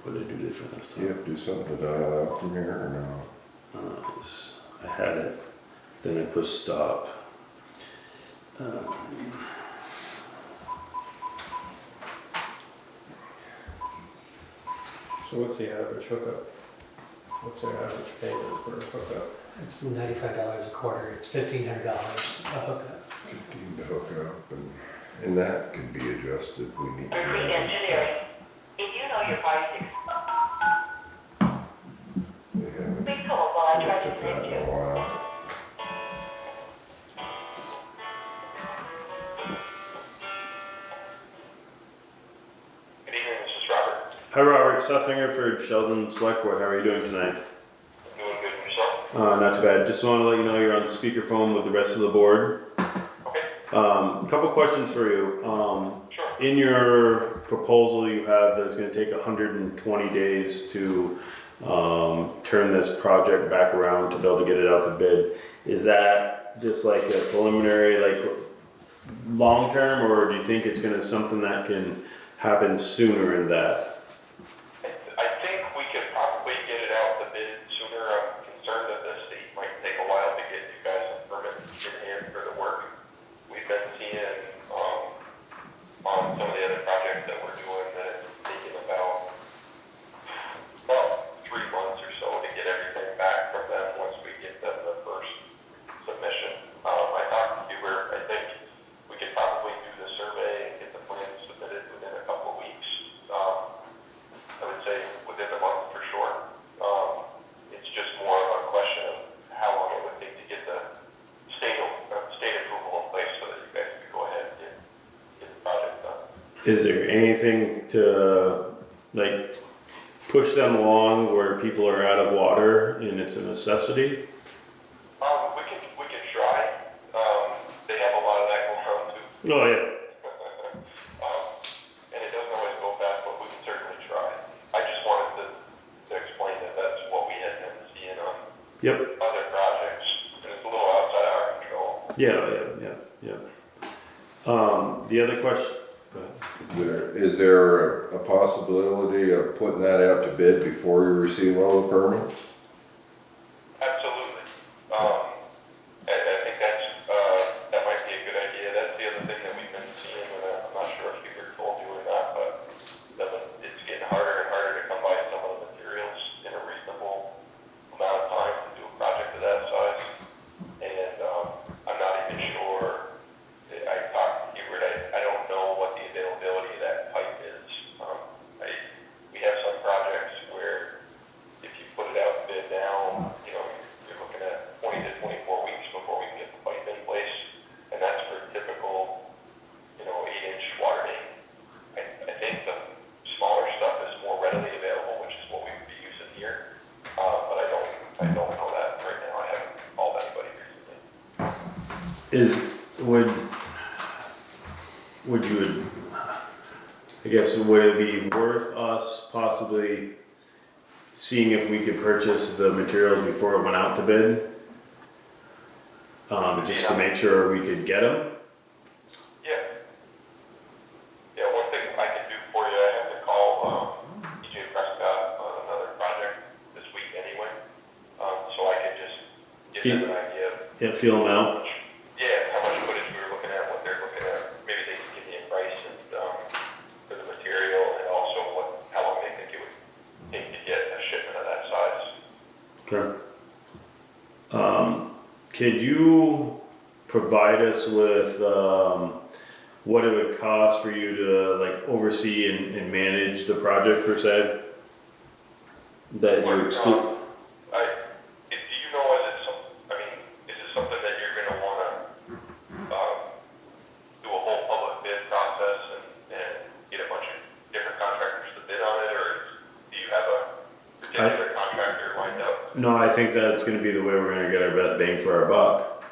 What did I do different this Do you time? have to do something to dial out from here or no? I had it, then I pushed stop. So what's the average hookup? What's their average payment for a hookup? It's $95 a quarter, it's $1,500 a hookup. 15 to hook up and that can be adjusted, we need to. Repeat engineering. If you know your pricing, We haven't please hold while I try looked to at that connect in a you. while. Good evening, this is Robert. Hi Robert, Stuffinger for Sheldon Selectboard. How are you doing tonight? Doing good yourself? Not too bad. Just want to let you know you're on speakerphone with the rest of the board. Okay. Couple questions for you. Sure. In your proposal, you have that it's going to take 120 days to turn this project back around to be able to get it out to bid. Is that just like a preliminary, like long term, or do you think it's going to something that can happen sooner in that? I think we could probably get it out the bid sooner. I'm concerned that the state might take a while to get you guys a permit in hand for the work. We've been seeing, on some of the other projects that we're doing that it's taking about 3 months or so to get everything back from them once we get them the first submission. I talked to Hubert, I think we could probably do the survey and get the plans submitted within a couple of weeks. I would say within a month for sure. It's just more of a question of how long it would take to get the state approval in place so that you guys could go ahead and get the project done. Is there anything to, like, push them along where people are out of water and it's a necessity? We can try. They have a lot of that going on too. Oh, yeah. And it doesn't always go fast, but we can certainly try. I just wanted to explain that that's what we had been seeing on Yep. other projects. And it's a little outside our control. Yeah. The other question, go ahead. Is there a possibility of putting that out to bid before you receive all the permits? Absolutely. I think that might be a good idea. That's the other thing that we've been seeing, and I'm not sure if Hubert told you or not, but it's getting harder and harder to come by some of the materials in a reasonable amount of time to do a project of that size. And I'm not even sure. I talked to Hubert. I don't know what the availability of that pipe is. We have some projects where if you put it out bid now, you're looking at 20 to 24 weeks before we can get the pipe in place, and that's for typical, 8-inch water main. I think the smaller stuff is more readily available, which is what we would be using here, but I don't know that right now. I haven't called anybody recently. Would you, I guess, would it be worth us possibly seeing if we could purchase the materials before it went out to bid? Just to make sure we could get them? Yeah, one thing I can do for you, I have to call P.E.G. Prescott on another project this week anyway, so I can just give them an idea of Feel them out? how much footage we were looking at, what they're looking at. Maybe they can give me a price and for the material, and also how long they think it would take to get a shipment of that size. Okay. Could you provide us with what it would cost for you to oversee and manage the project per se? That you exclude? Do you know, is it something that you're gonna wanna do a whole public bid process and get a bunch of different contractors to bid on it, or do you have a particular contractor lined up? No, I think that's gonna be the way we're gonna get our best bang for our buck.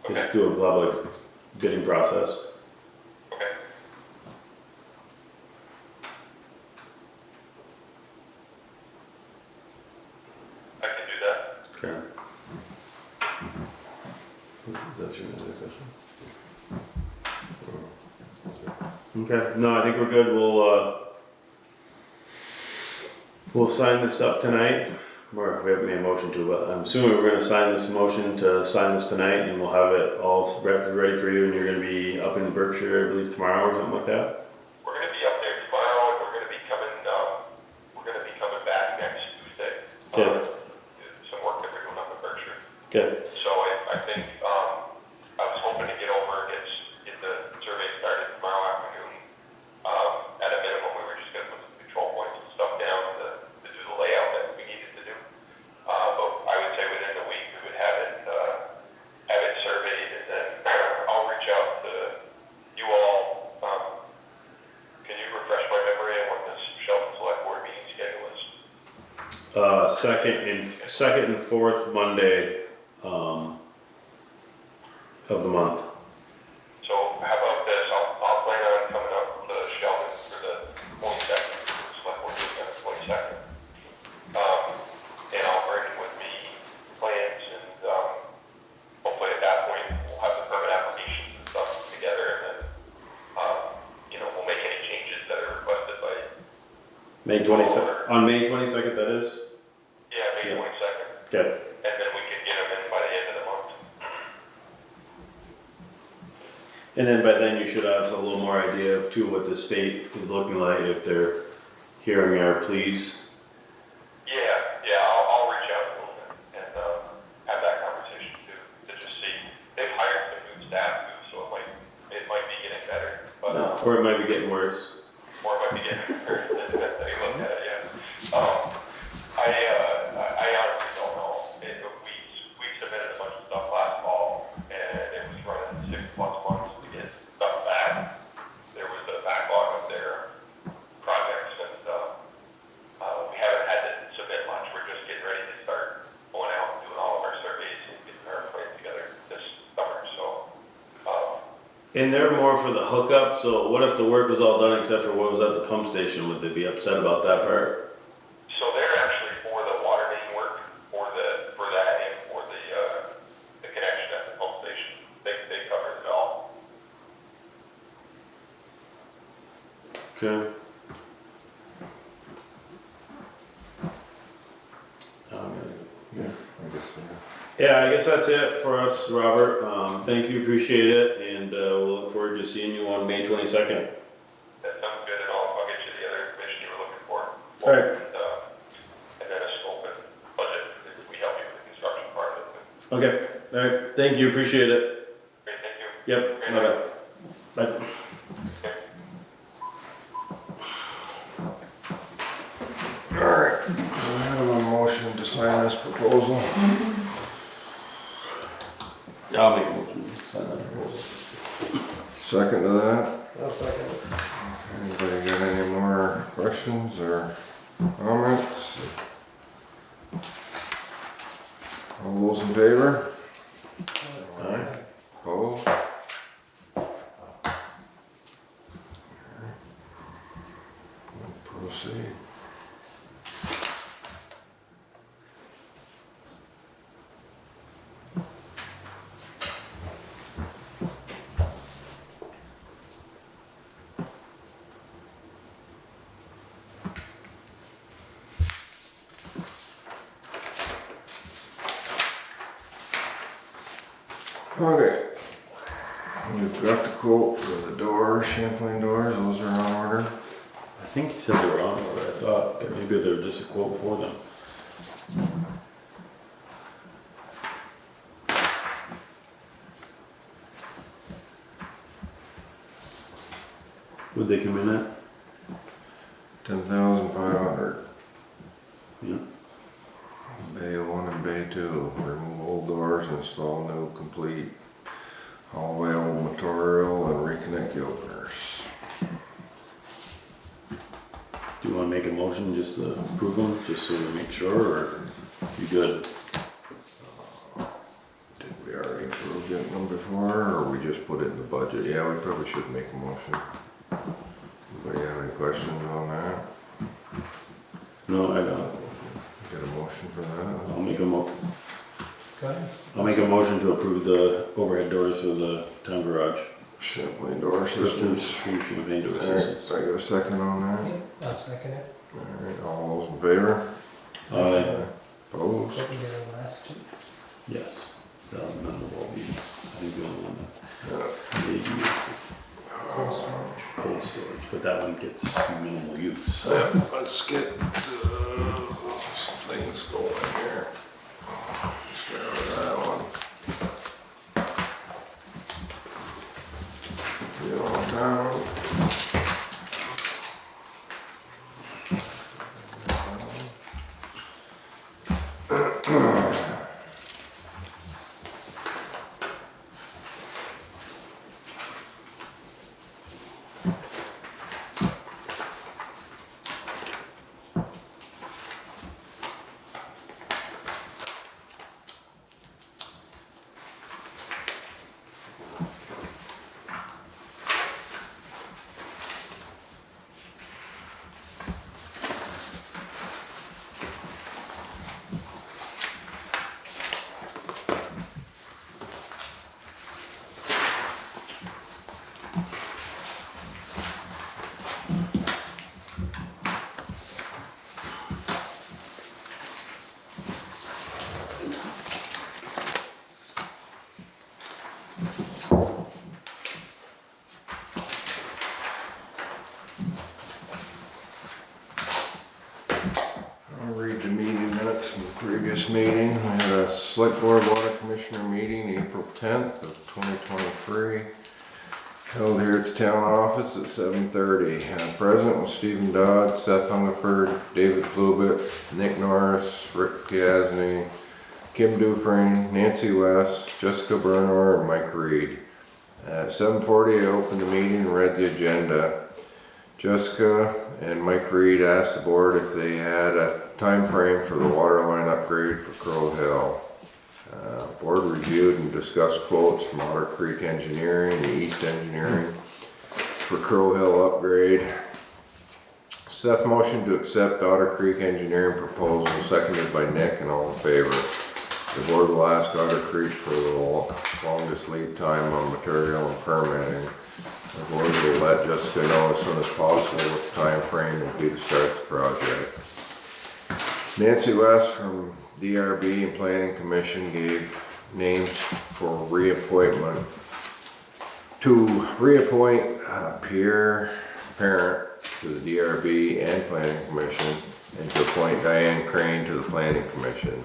Okay. Is do a public bidding process. Okay. I can do that. Okay. Is that your other question? Okay, no, I think we're good. We'll sign this up tonight. Or we haven't made a motion to, but I'm assuming we're gonna sign this motion to sign this tonight, and we'll have it all ready for you, and you're gonna be up in Berkshire, I believe, tomorrow or something like that. We're gonna be up there tomorrow, and we're gonna be coming back next Tuesday. Okay. Some work that we're doing up in Berkshire. Okay. So I think, I was hoping to get over, get the survey started tomorrow afternoon. At a minimum, we were just gonna put some control points and stuff down to do the layout that we needed to do. But I would say within the week, we would have it surveyed, and then I'll reach out to you all. Can you refresh my memory on what this Sheldon Selectboard meeting schedule is? Second and fourth Monday, of the month. So how about this? I'll plan on coming up to Sheldon for the 22nd. Selectboard meeting on the 22nd. And I'll bring with me plans, and hopefully at that point we'll have the permit applications and stuff together, and then we'll make any changes that are May 22nd, on May 22nd that is? Yeah, May Yeah. 22nd, Okay. and then we can get them in by the end of the month. And then by then you should have a little more idea of too what the state is looking like, if they're hearing our pleas. Yeah, I'll reach out to them and have that conversation too, to just see. They've hired some new staff too, so it might be getting better, but, Or it might be getting worse. or it might be getting better, depends how you look at it, yeah. I honestly don't know. We submitted a bunch of stuff last fall, and it was running 6+ months to get stuff back. There was a backlog of their projects, and we haven't had to submit much. We're just getting ready to start going out and doing all of our surveys and getting our plan together this summer, so. And they're more for the hookup, so what if the work was all done except for what was at the pump station? Would they be upset about that part? So they're actually for the water main work, for that and for the connection at the pump station. They covered it all. Okay. Yeah, I guess so. Yeah, I guess that's it for us, Robert. Thank you, appreciate it, and we'll look forward to seeing you on May 22nd. That sounds good, and I'll get you the other information you were looking for. All right. And then a scope and budget, if we help you with the construction part of it. Okay, all right, thank you, appreciate it. Great, thank you. Yep, Great. bye-bye. Bye. Alright, do I have a motion to sign this proposal? I'll make a motion to sign that proposal. Second to that? I'll second it. Anybody got any more questions or comments? All those in favor? Aye. Opposed? Proceed. Okay. We've got the quote for the doors, Champlain doors, those are on order. I think he said they were on order, I thought, maybe they were just a quote for them. Would they come in at? 10,500. Yeah. Bay 1 and Bay 2, remove old doors, install new complete, haul away old material and reconnect the openers. Do you wanna make a motion just to approve them, just so we make sure, or you good? Did we already approve getting them before, or we just put it in the budget? Yeah, we probably should make a motion. Anybody have any questions on that? No, I don't. Get a motion for that? I'll make Okay. a motion to approve the overhead doors for the town garage. Champlain door systems. Champagne door Alright, systems. I got a second on that? Yeah, I'll second it. Alright, all those in favor? Aye. Opposed? Didn't get a last two. Yes. None of all these. I think the only one Yeah. that they use cold storage, but that one gets minimal use. Let's get some things going here. Start with that one. Get on down. previous meeting, we had a select board water commissioner meeting, April 10th of 2023. Held here at the town office at 7:30. Present was Stephen Dodd, Seth Hungerford, David Blubit, Nick Norris, Rick Piasny, Kim Dufresne, Nancy West, Jessica Bernor, and Mike Reed. At 7:40 I opened the meeting and read the agenda. Jessica and Mike Reed asked the board if they had a time frame for the water line upgrade for Crow Hill. Board reviewed and discussed quotes from Otter Creek Engineering and East Engineering for Crow Hill upgrade. Seth motioned to accept Otter Creek Engineering proposal, seconded by Nick, and all in favor. The board will ask Otter Creek for the longest lead time on material and permitting. The board will let Jessica know as soon as possible what the time frame will be to start the project. Nancy West from DRB and Planning Commission gave names for reappointment. To reappoint Pierre Parent to the DRB and Planning Commission, and to appoint Diane Crane to the Planning Commission.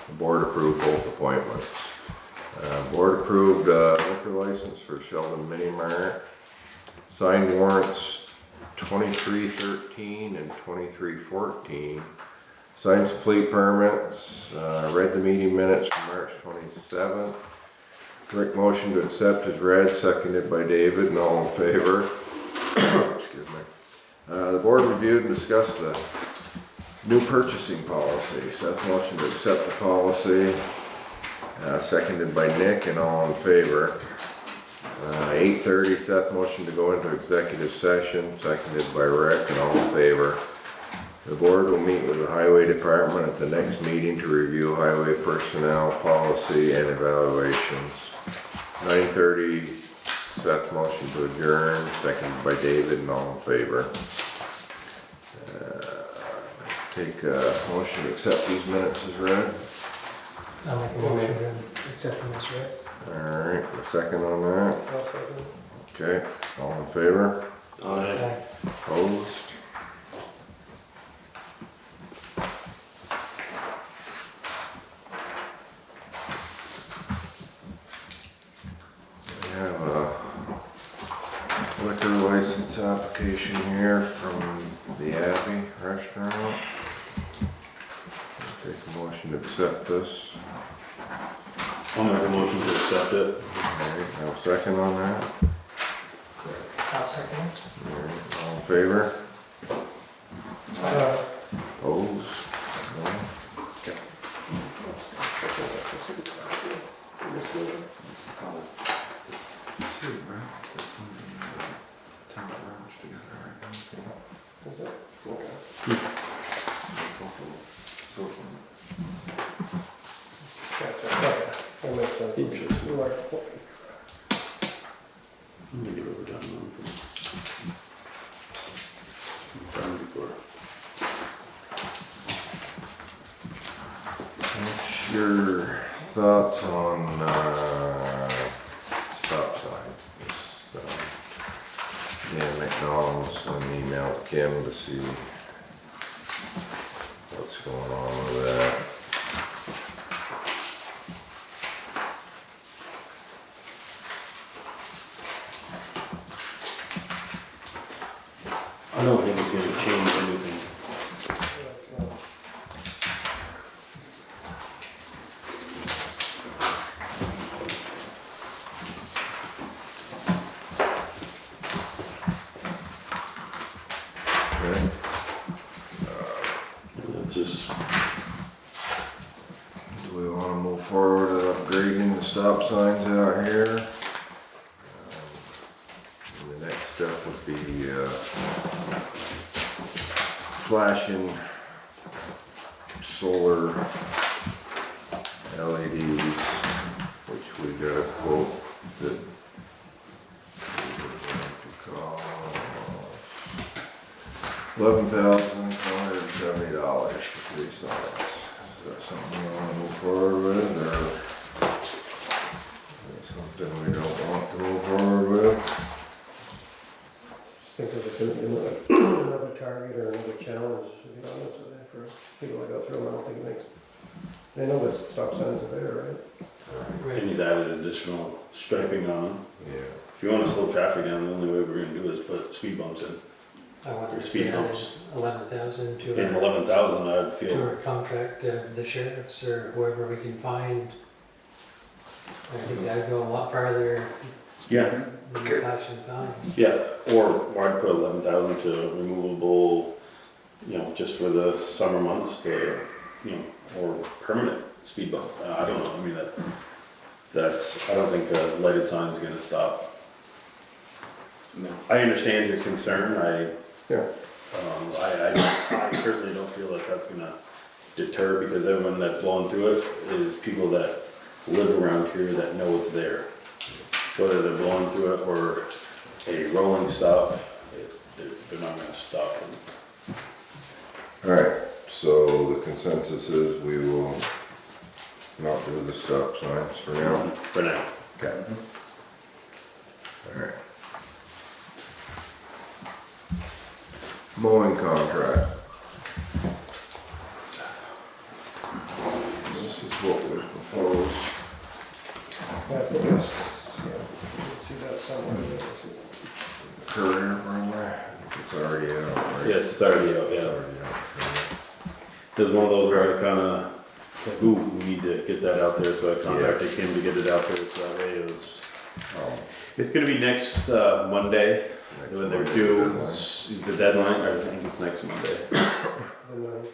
The board approved both appointments. Board approved liquor license for Sheldon Mini Mart. Signed warrants 2313 and 2314. Signed some fleet permits. Read the meeting minutes from March 27th. Rick motion to accept is read, seconded by David, and all in favor. Excuse me. The board reviewed and discussed the new purchasing policy. Seth motion to accept the policy, seconded by Nick, and all in favor. 8:30, Seth motion to go into executive session, seconded by Rick, and all in favor. The board will meet with the highway department at the next meeting to review highway personnel policy and evaluations. 9:30, Seth motion to adjourn, seconded by David, and all in favor. Take a motion to accept these minutes as read. I'll make a motion to accept them as read. Alright, a second on that. I'll second. Okay, all in favor? Aye. Opposed? We have a liquor license application here from the Abbey Restaurant. Take a motion to accept this. I'll make a motion to accept it. Alright, have a second on that. I'll second. Alright, all in favor? Opposed? No? Okay. Two, right? This one and town garage together, right? Now, so Is it? Okay. that's also social. Gotcha. Okay. That makes sense. Interesting. You are- Let me go over that one from before. What's your thoughts on stop sign? Dan McDonald's sent an email to Kim to see what's going on with that. I don't think it's gonna change anything. Okay. It's just, Do we want to move forward with upgrading the stop signs out here? And the next step would be flashing solar LEDs, which we got a quote that $11,470 for 3 signs. Is that something we want to move forward with, or is it something we don't want to move forward with? Just think there's gonna be another target or another challenge, to be honest with you, for people that go through them. I don't think it makes They know the stop signs are there, right? And he's added additional striping on them. Yeah. If you wanna slow traffic down, the only way we're gonna do is put speed bumps in. I wonder if Speed we added bumps. 11,000 In to 11,000, I'd our feel, contract, the sheriffs or whoever we can find. I think that'd go a lot farther yeah, than the flashing signs. yeah, or I'd put 11,000 to removable, you know, just for the summer months to, you know, or permanent speed bump. I don't know, I mean, that's, I don't think the lighted sign's gonna stop. No. I understand his concern, Yeah. I personally don't feel that that's gonna deter, because everyone that's blowing through it is people that live around here that know it's there. Whether they're blowing through it or a rolling stop, they're not gonna stop them. Alright, so the consensus is we will not do the stop signs for now. For now. Okay. Alright. Mowing contract. This is what we propose. I think it's, yeah, you can see that somewhere. Let's see. Courier, probably. I think it's already out, right? Yes, it's already out, It's yeah. already out. There's one of those where I kinda, it's like, ooh, we need to get that out there, so I contacted him to get it out there, so that way it was. It's gonna be next, Monday, when they're due, the deadline, or I think it's next Monday. And then,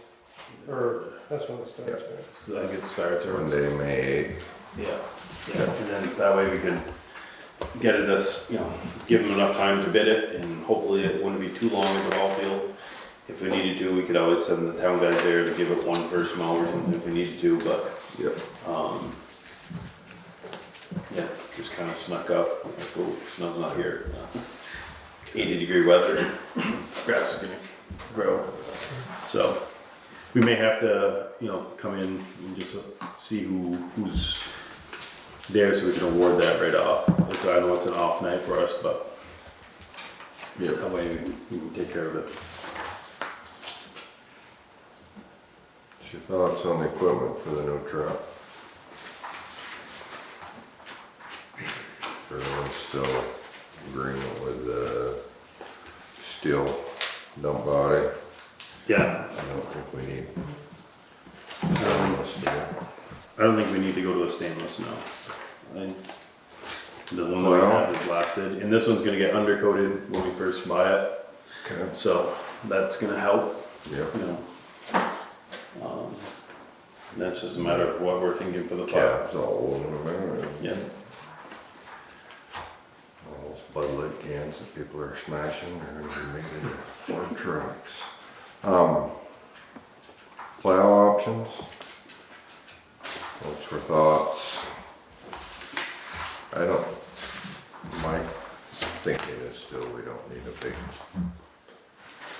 or, that's when it starts, right? So I think it starts, or it's, Monday, May 8th. yeah, and then that way we can get it as, you know, give them enough time to bid it, and hopefully it wouldn't be too long at the ball field. If we needed to, we could always send the town guys there to give it one first mow or something if we needed to, but, Yep. yeah, just kinda snuck up, like, oh, snow's not here. 80-degree weather, grass is gonna grow. So, we may have to, you know, come in and just see who's there so we can award that right off. I know it's an off night for us, but Yep. that way we can take care of it. What's your thoughts on the equipment for the new truck? Everyone's still agreement with the steel dump body? Yeah, I don't think we need stainless steel. I don't think we need to go to a stainless, no. I think the one that we Well- have is lasted, and this one's gonna get undercoated when we first buy it, Okay. so that's gonna help, Yep. you know. That's just a matter of what we're thinking for the pile. Cabs all aluminum, and Yeah, all those Bud Light cans that people are smashing are gonna be made into Ford trucks. Plow options? What's your thoughts? My thinking is still we don't need a big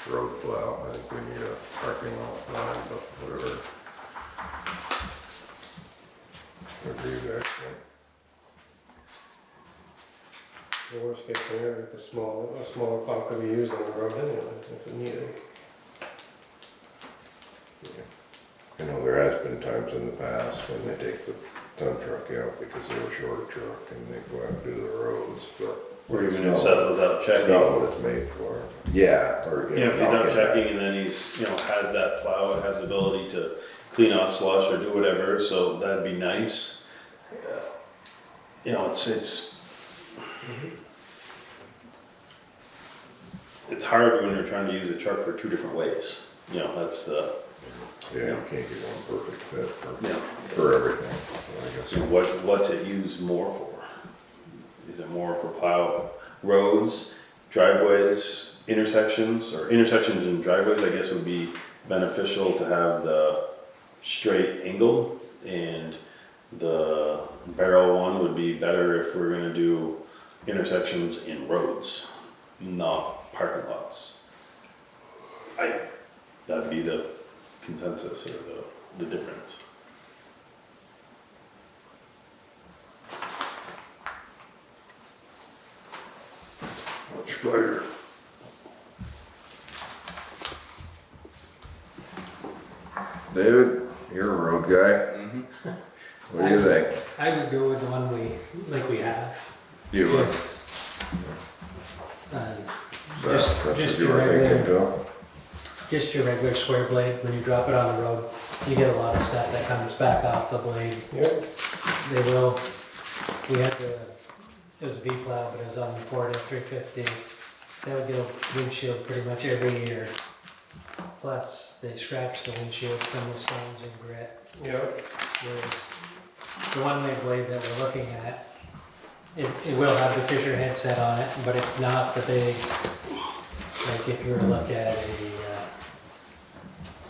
road plow. I think we need a parking lot plow, but whatever. What do you guys think? The worst case scenario, a smaller plow could be used on the road anyway, if it needed. I know there has been times in the past when they take the dump truck out because they were short a truck and they go out and do the roads, but. or it's even if not- Seth was out It's checking. not what it's made for. Yeah, or. Yeah, if he's knock out it back. checking and then he's, you know, has that plow, it has the ability to clean off slush or do whatever, so that'd be nice. You know, it's hard when you're trying to use a truck for two different ways, you know, that's the, Yeah, you can't get one perfect fit you know, for everything, so I guess. what's it used more for? Is it more for plow roads, driveways, intersections, or intersections and driveways, I guess would be beneficial to have the straight angle, and the barrel one would be better if we're gonna do intersections in roads, not parking lots. That'd be the consensus or the difference. What's your pleasure? David, you're a road guy. What do you think? I would go with the one we have. You would? Yes. That's what Just you your were thinking regular, too? just your regular square blade. When you drop it on the road, you get a lot of stuff that comes back off the blade. Yep. They will. We had it was a V-plow, but it was on the Ford F-350. They would get a windshield pretty much every year. Plus, they scratch the windshield from the stones and grit. Yep. Whereas the one-way blade that we're looking at, it will have the Fisher headset on it, but it's not the big, like if you were to look at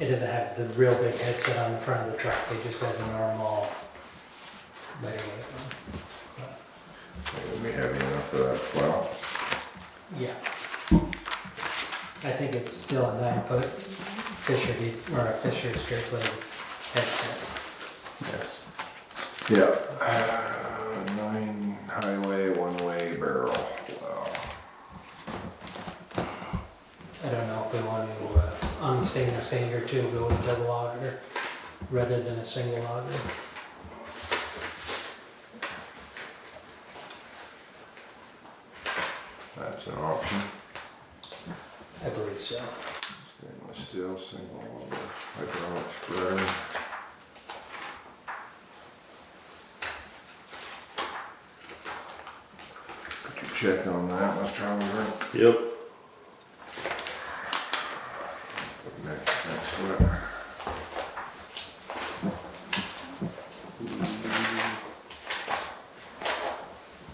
it doesn't have the real big headset on the front of the truck. It just has a normal lightweight one. It would be heavy enough for that plow. Yeah. I think it's still a 9-foot Fisher or a Fisher straight blade headset. Yes. Yeah. 9 highway, 1-way barrel plow. I don't know if we want to, on the stainless sander too, go with double auger rather than a single auger. That's an option. I believe so. Stainless steel, single hydraulic spreader. Could you check on that, Mr. Oliver? Yep. Next to it.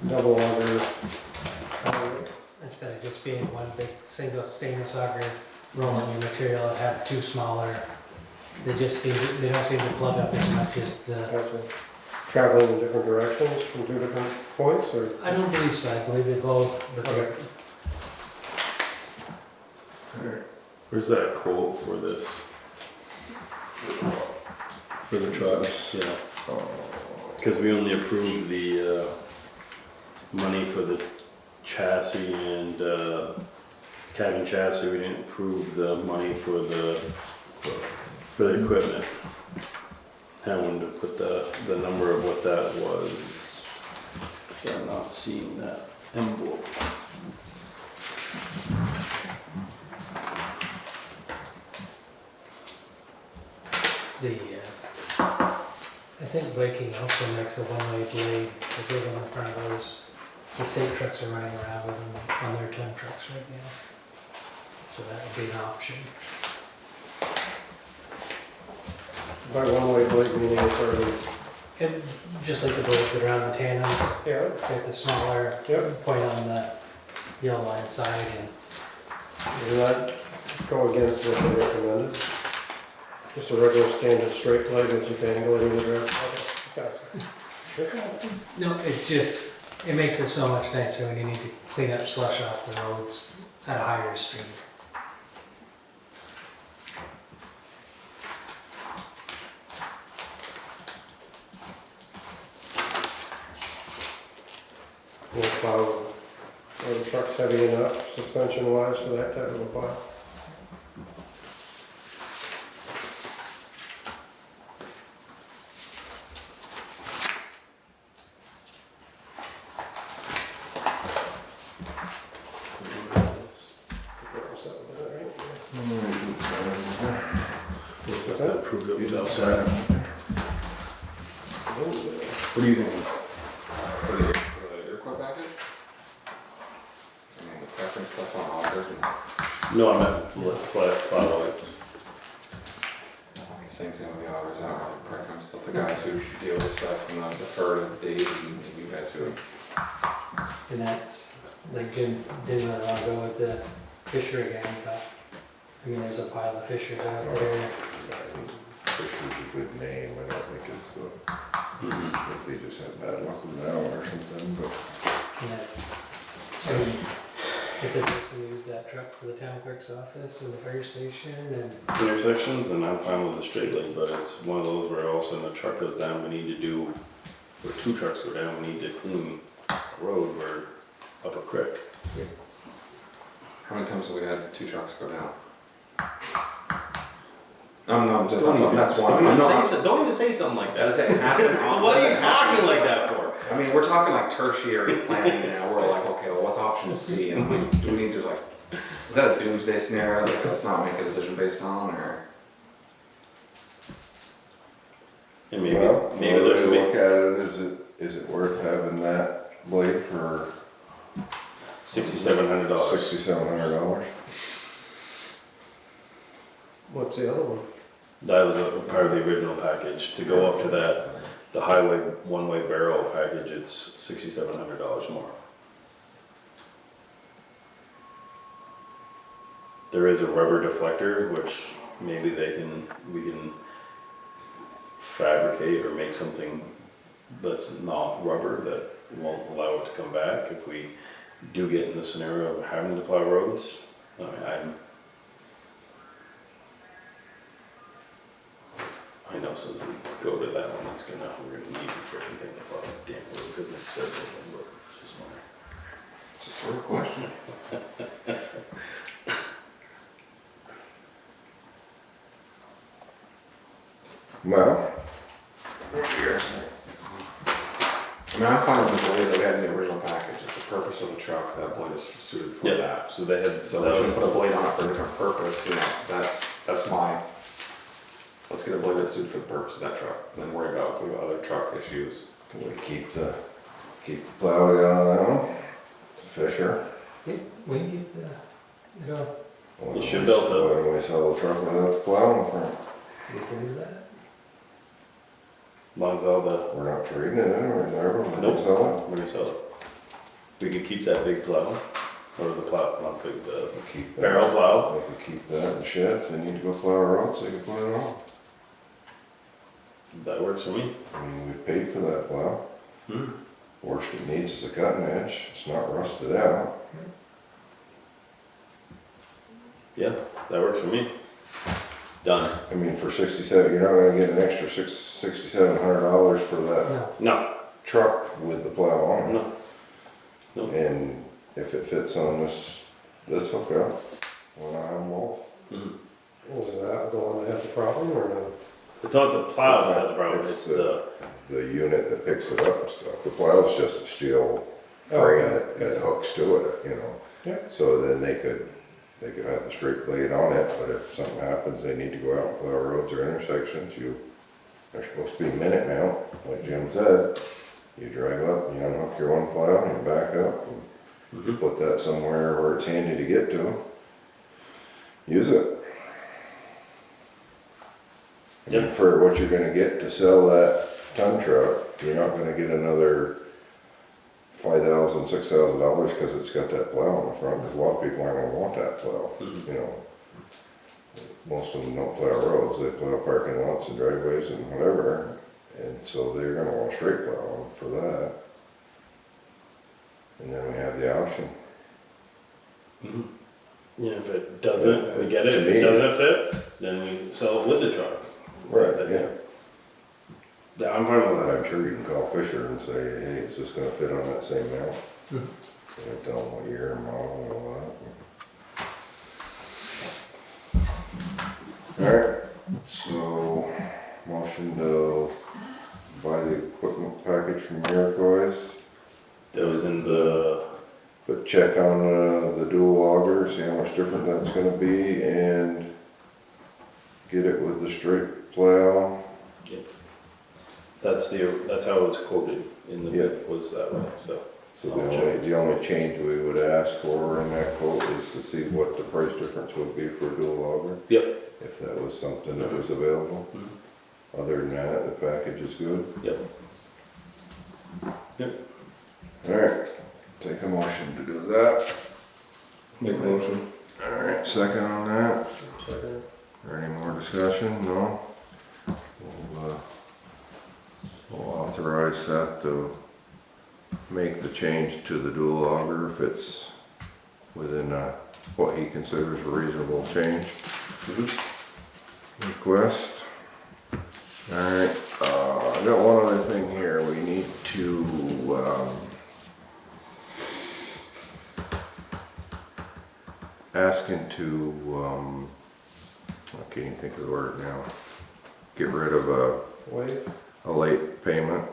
Double auger. Instead of just being one big single stainless auger rolling your material, and have two smaller. They don't seem to plug up as much as the. Gotcha. Traveling in different directions from two different points, or? I don't believe so. I believe they both. But Okay. Where's that quote for this? For the trucks, yeah. Because we only approved the money for the chassis and cabin chassis. We didn't approve the money for the equipment. I wanted to put the number of what that was. I'm not seeing that envelope. I think Viking also makes a one-way blade that goes on the front of those. The state trucks are running around with them on their ton trucks right now. So that would be an option. By one-way blade meaning it's already, And just like the blades that are on the tandems, yeah, get the smaller yep. point on the yellow line side and Does that go against what they recommended? Just a regular standard straight blade that you can angle it in the direction? no, it's just, it makes it so much nicer when you need to clean up slush off the roads at a higher speed. Will plow, are the trucks heavy enough suspension wise for that type of a plow? Looks like that approved it You don't without sign that. it. What do you think? For the airport package? I mean, the preference stuff on augers and, No, I meant plow lights. I mean, same thing with the augers, I don't have a preference, let the guys who deal with stuff, and I'll defer to Dave and you guys who. And that's, like Jim didn't want to go with the Fisher again, but I mean, there's a pile of Fishers out there. Fisher's a good name, I don't think it's the, I think they just had bad luck with that one or something, but. And that's, I mean, if they're just gonna use that truck for the town clerk's office and the fire station and, Intersections, and I'm fine with the straight lane, but it's one of those where all of a sudden the truck goes down, we need to do, or two trucks go down, we need to clean a road, we're up a creek. How many times have we had two trucks go down? I'm just, Don't even, that's one, don't I'm even not, say, don't even say something like does that. it happen often? What are Does you it happen talking like often? that for? I mean, we're talking like tertiary planning now, we're like, okay, well, what's option C, and do we need to like, is that a doomsday scenario that let's not make a decision based on, or? And maybe, Well, maybe the way there's to a way. look at it, is it worth having that blade for $6,700. $6,700? What's the other one? That was a part of the original package. To go up to that, the highway one-way barrel package, it's $6,700 more. There is a rubber deflector, which maybe we can fabricate or make something that's not rubber that won't allow it to come back if we do get in the scenario of having to plow roads. I mean, I know, so as we go to that one, we're gonna need a freaking thing to plow the damn road, because it says it, but it's just my. Just a real question. Well, I mean, I'm fine with the blade that we had in the original package, it's the purpose of the truck, that blade is suited for Yeah, that. so they had, So we shouldn't put a blade on it for a different purpose, you know, that's my, let's get a blade that's suited for the purpose of that truck, and then worry about if we have other truck issues. can we keep the plow we got on that one? It's a Fisher. We can keep the, you know, Why You don't should we- build the- Why don't we sell the truck without the plow in the front? we can do that. as long as all the, We're not trading it in or whatever, we're Nope. gonna sell we're gonna sell it. We could keep that big plow, or the plow, not big, the it. We'll keep that. barrel plow. They could keep that in the shed, if they need to go plow roads, they can put it on. That works for me. I mean, we've paid for that plow. Hmm. Worst it needs is a cutting edge, it's not rusted out. Yeah, that works for me. Done. I mean, for 67, you're not gonna get an extra $6,700 for that No, No, truck with the plow on it. no. And if it fits on this hookup, when I have both. Mhm. Was that the one that has the problem or no? It's not the plow that has a problem, It's it's the, The unit that picks it up and stuff. The plow's just a steel frame Okay. that hooks to it, you know. Yeah. So then they could have the straight blade on it, but if something happens, they need to go out and plow roads or intersections, they're supposed to be minute mount, like Jim said. You drive up, you unhook your one plow, and you back up, and Mhm. put that somewhere where it's handy to get to. Use it. I mean, Yeah. for what you're gonna get to sell that ton truck, you're not gonna get another $5,000, $6,000 because it's got that plow on the front, because a lot of people aren't gonna want that plow, Mhm. you know. Most of them don't plow roads, they plow parking lots and driveways and whatever, and so they're gonna want a straight plow for that. And then we have the option. Mhm. Yeah, if it doesn't, we get it, To if me- it doesn't fit, then we sell it with the truck. Right, yeah. Yeah, I'm fine with But that. I'm sure you can call Fisher and say, hey, is this gonna fit on that same mount? Mhm. And tell them what year and model and all that. Alright, so motion to buy the equipment package from Iroquois, That was in the, but check on the dual auger, see how much different that's gonna be, and get it with the straight plow. that's how it was quoted in the bid, was that way, so. So the only change we would ask for in that quote is to see what the price difference would be for a dual auger. Yep. If that was something that was available. Mhm. Other than that, the package is good. Yep. Yep. Alright, take a motion to do that. Make a motion. Alright, second on that. Second. Or any more discussion? No? We'll authorize that to make the change to the dual auger if it's within what he considers a reasonable change. Request. Alright, I got one other thing here. We need to, ask him to, can't even think of the word now. Get rid of Wave. a late payment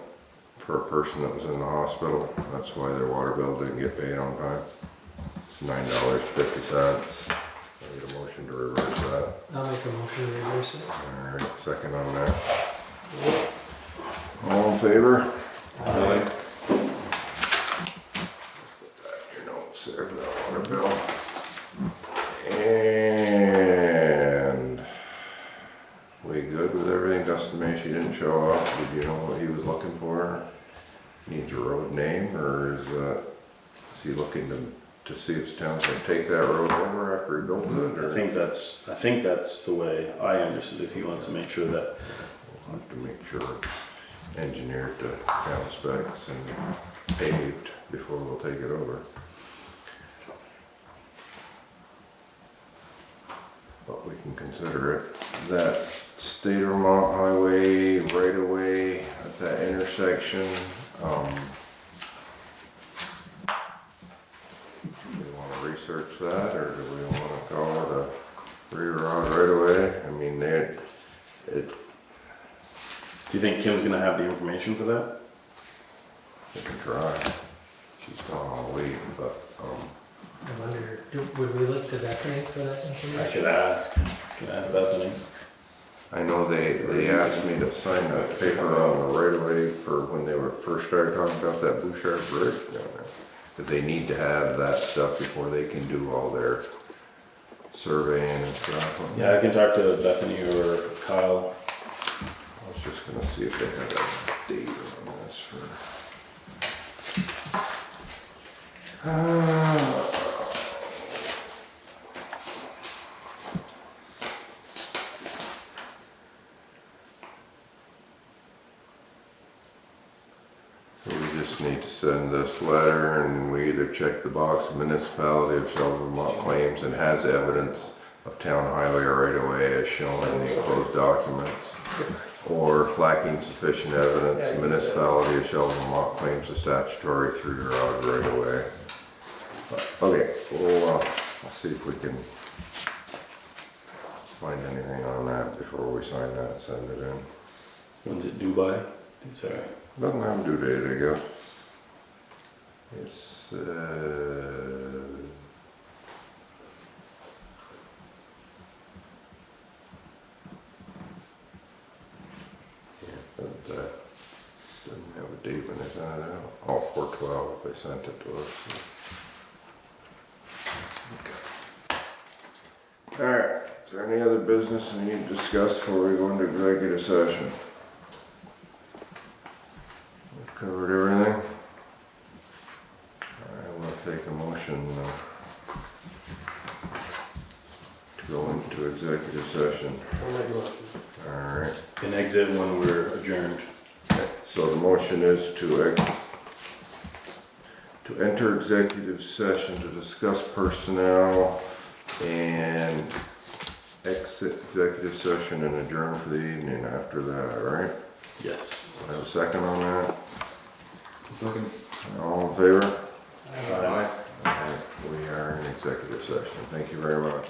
for a person that was in the hospital. That's why their water bill didn't get paid on time. It's $9.50. I need a motion to reverse that. I'll make a motion to reverse it. Alright, second on that. All in favor? Aye. Put that in your notes there for that water bill. And we good with everything? Dustin Macy didn't show up. Did you know what he was looking for? Needs a road name, or is he looking to see if town's gonna take that road over after he built it? Or I think that's the way I understood it. He wants to make sure that we'll have to make sure it's engineered to town specs and paved before we'll take it over. But we can consider it. That State of Vermont Highway right away at that intersection, do we wanna research that, or do we wanna call it a reroute right away? I mean, do do you think Kim's gonna have the information for that? we can try. She's gone all week, but, I wonder, would we look to Bethany for that I information? should ask. Can I ask Bethany? I know they asked me to sign that paper on the right away for when they were first started talking about that Bouchard Bridge down there. Cause they need to have that stuff before they can do all their surveying and stuff. Yeah, I can talk to Bethany or Kyle. I was just gonna see if they had a date on this for. So we just need to send this letter, and we either check the box, municipality of Sheldon, Vermont claims and has evidence of town highway right away as shown in the enclosed documents, or lacking sufficient evidence, municipality of Sheldon, Vermont claims a statutory 3-route right away. Okay, we'll see if we can find anything on that before we sign that and send it in. When's it due by? Sorry. Doesn't have a due date, I guess. It's, doesn't have a date when they sent it out. Oh, 4/12, they sent it to us. Okay. Alright, is there any other business we need to discuss before we go into executive session? We've covered everything. I will take a motion to go into executive session. I'll make a motion. Alright, An exit when we're adjourned. so the motion is to enter executive session to discuss personnel and exit executive session and adjourn for the evening after that, right? Yes. I have a second on that. Second. All in favor? Aye. Alright, we are in executive session. Thank you very much.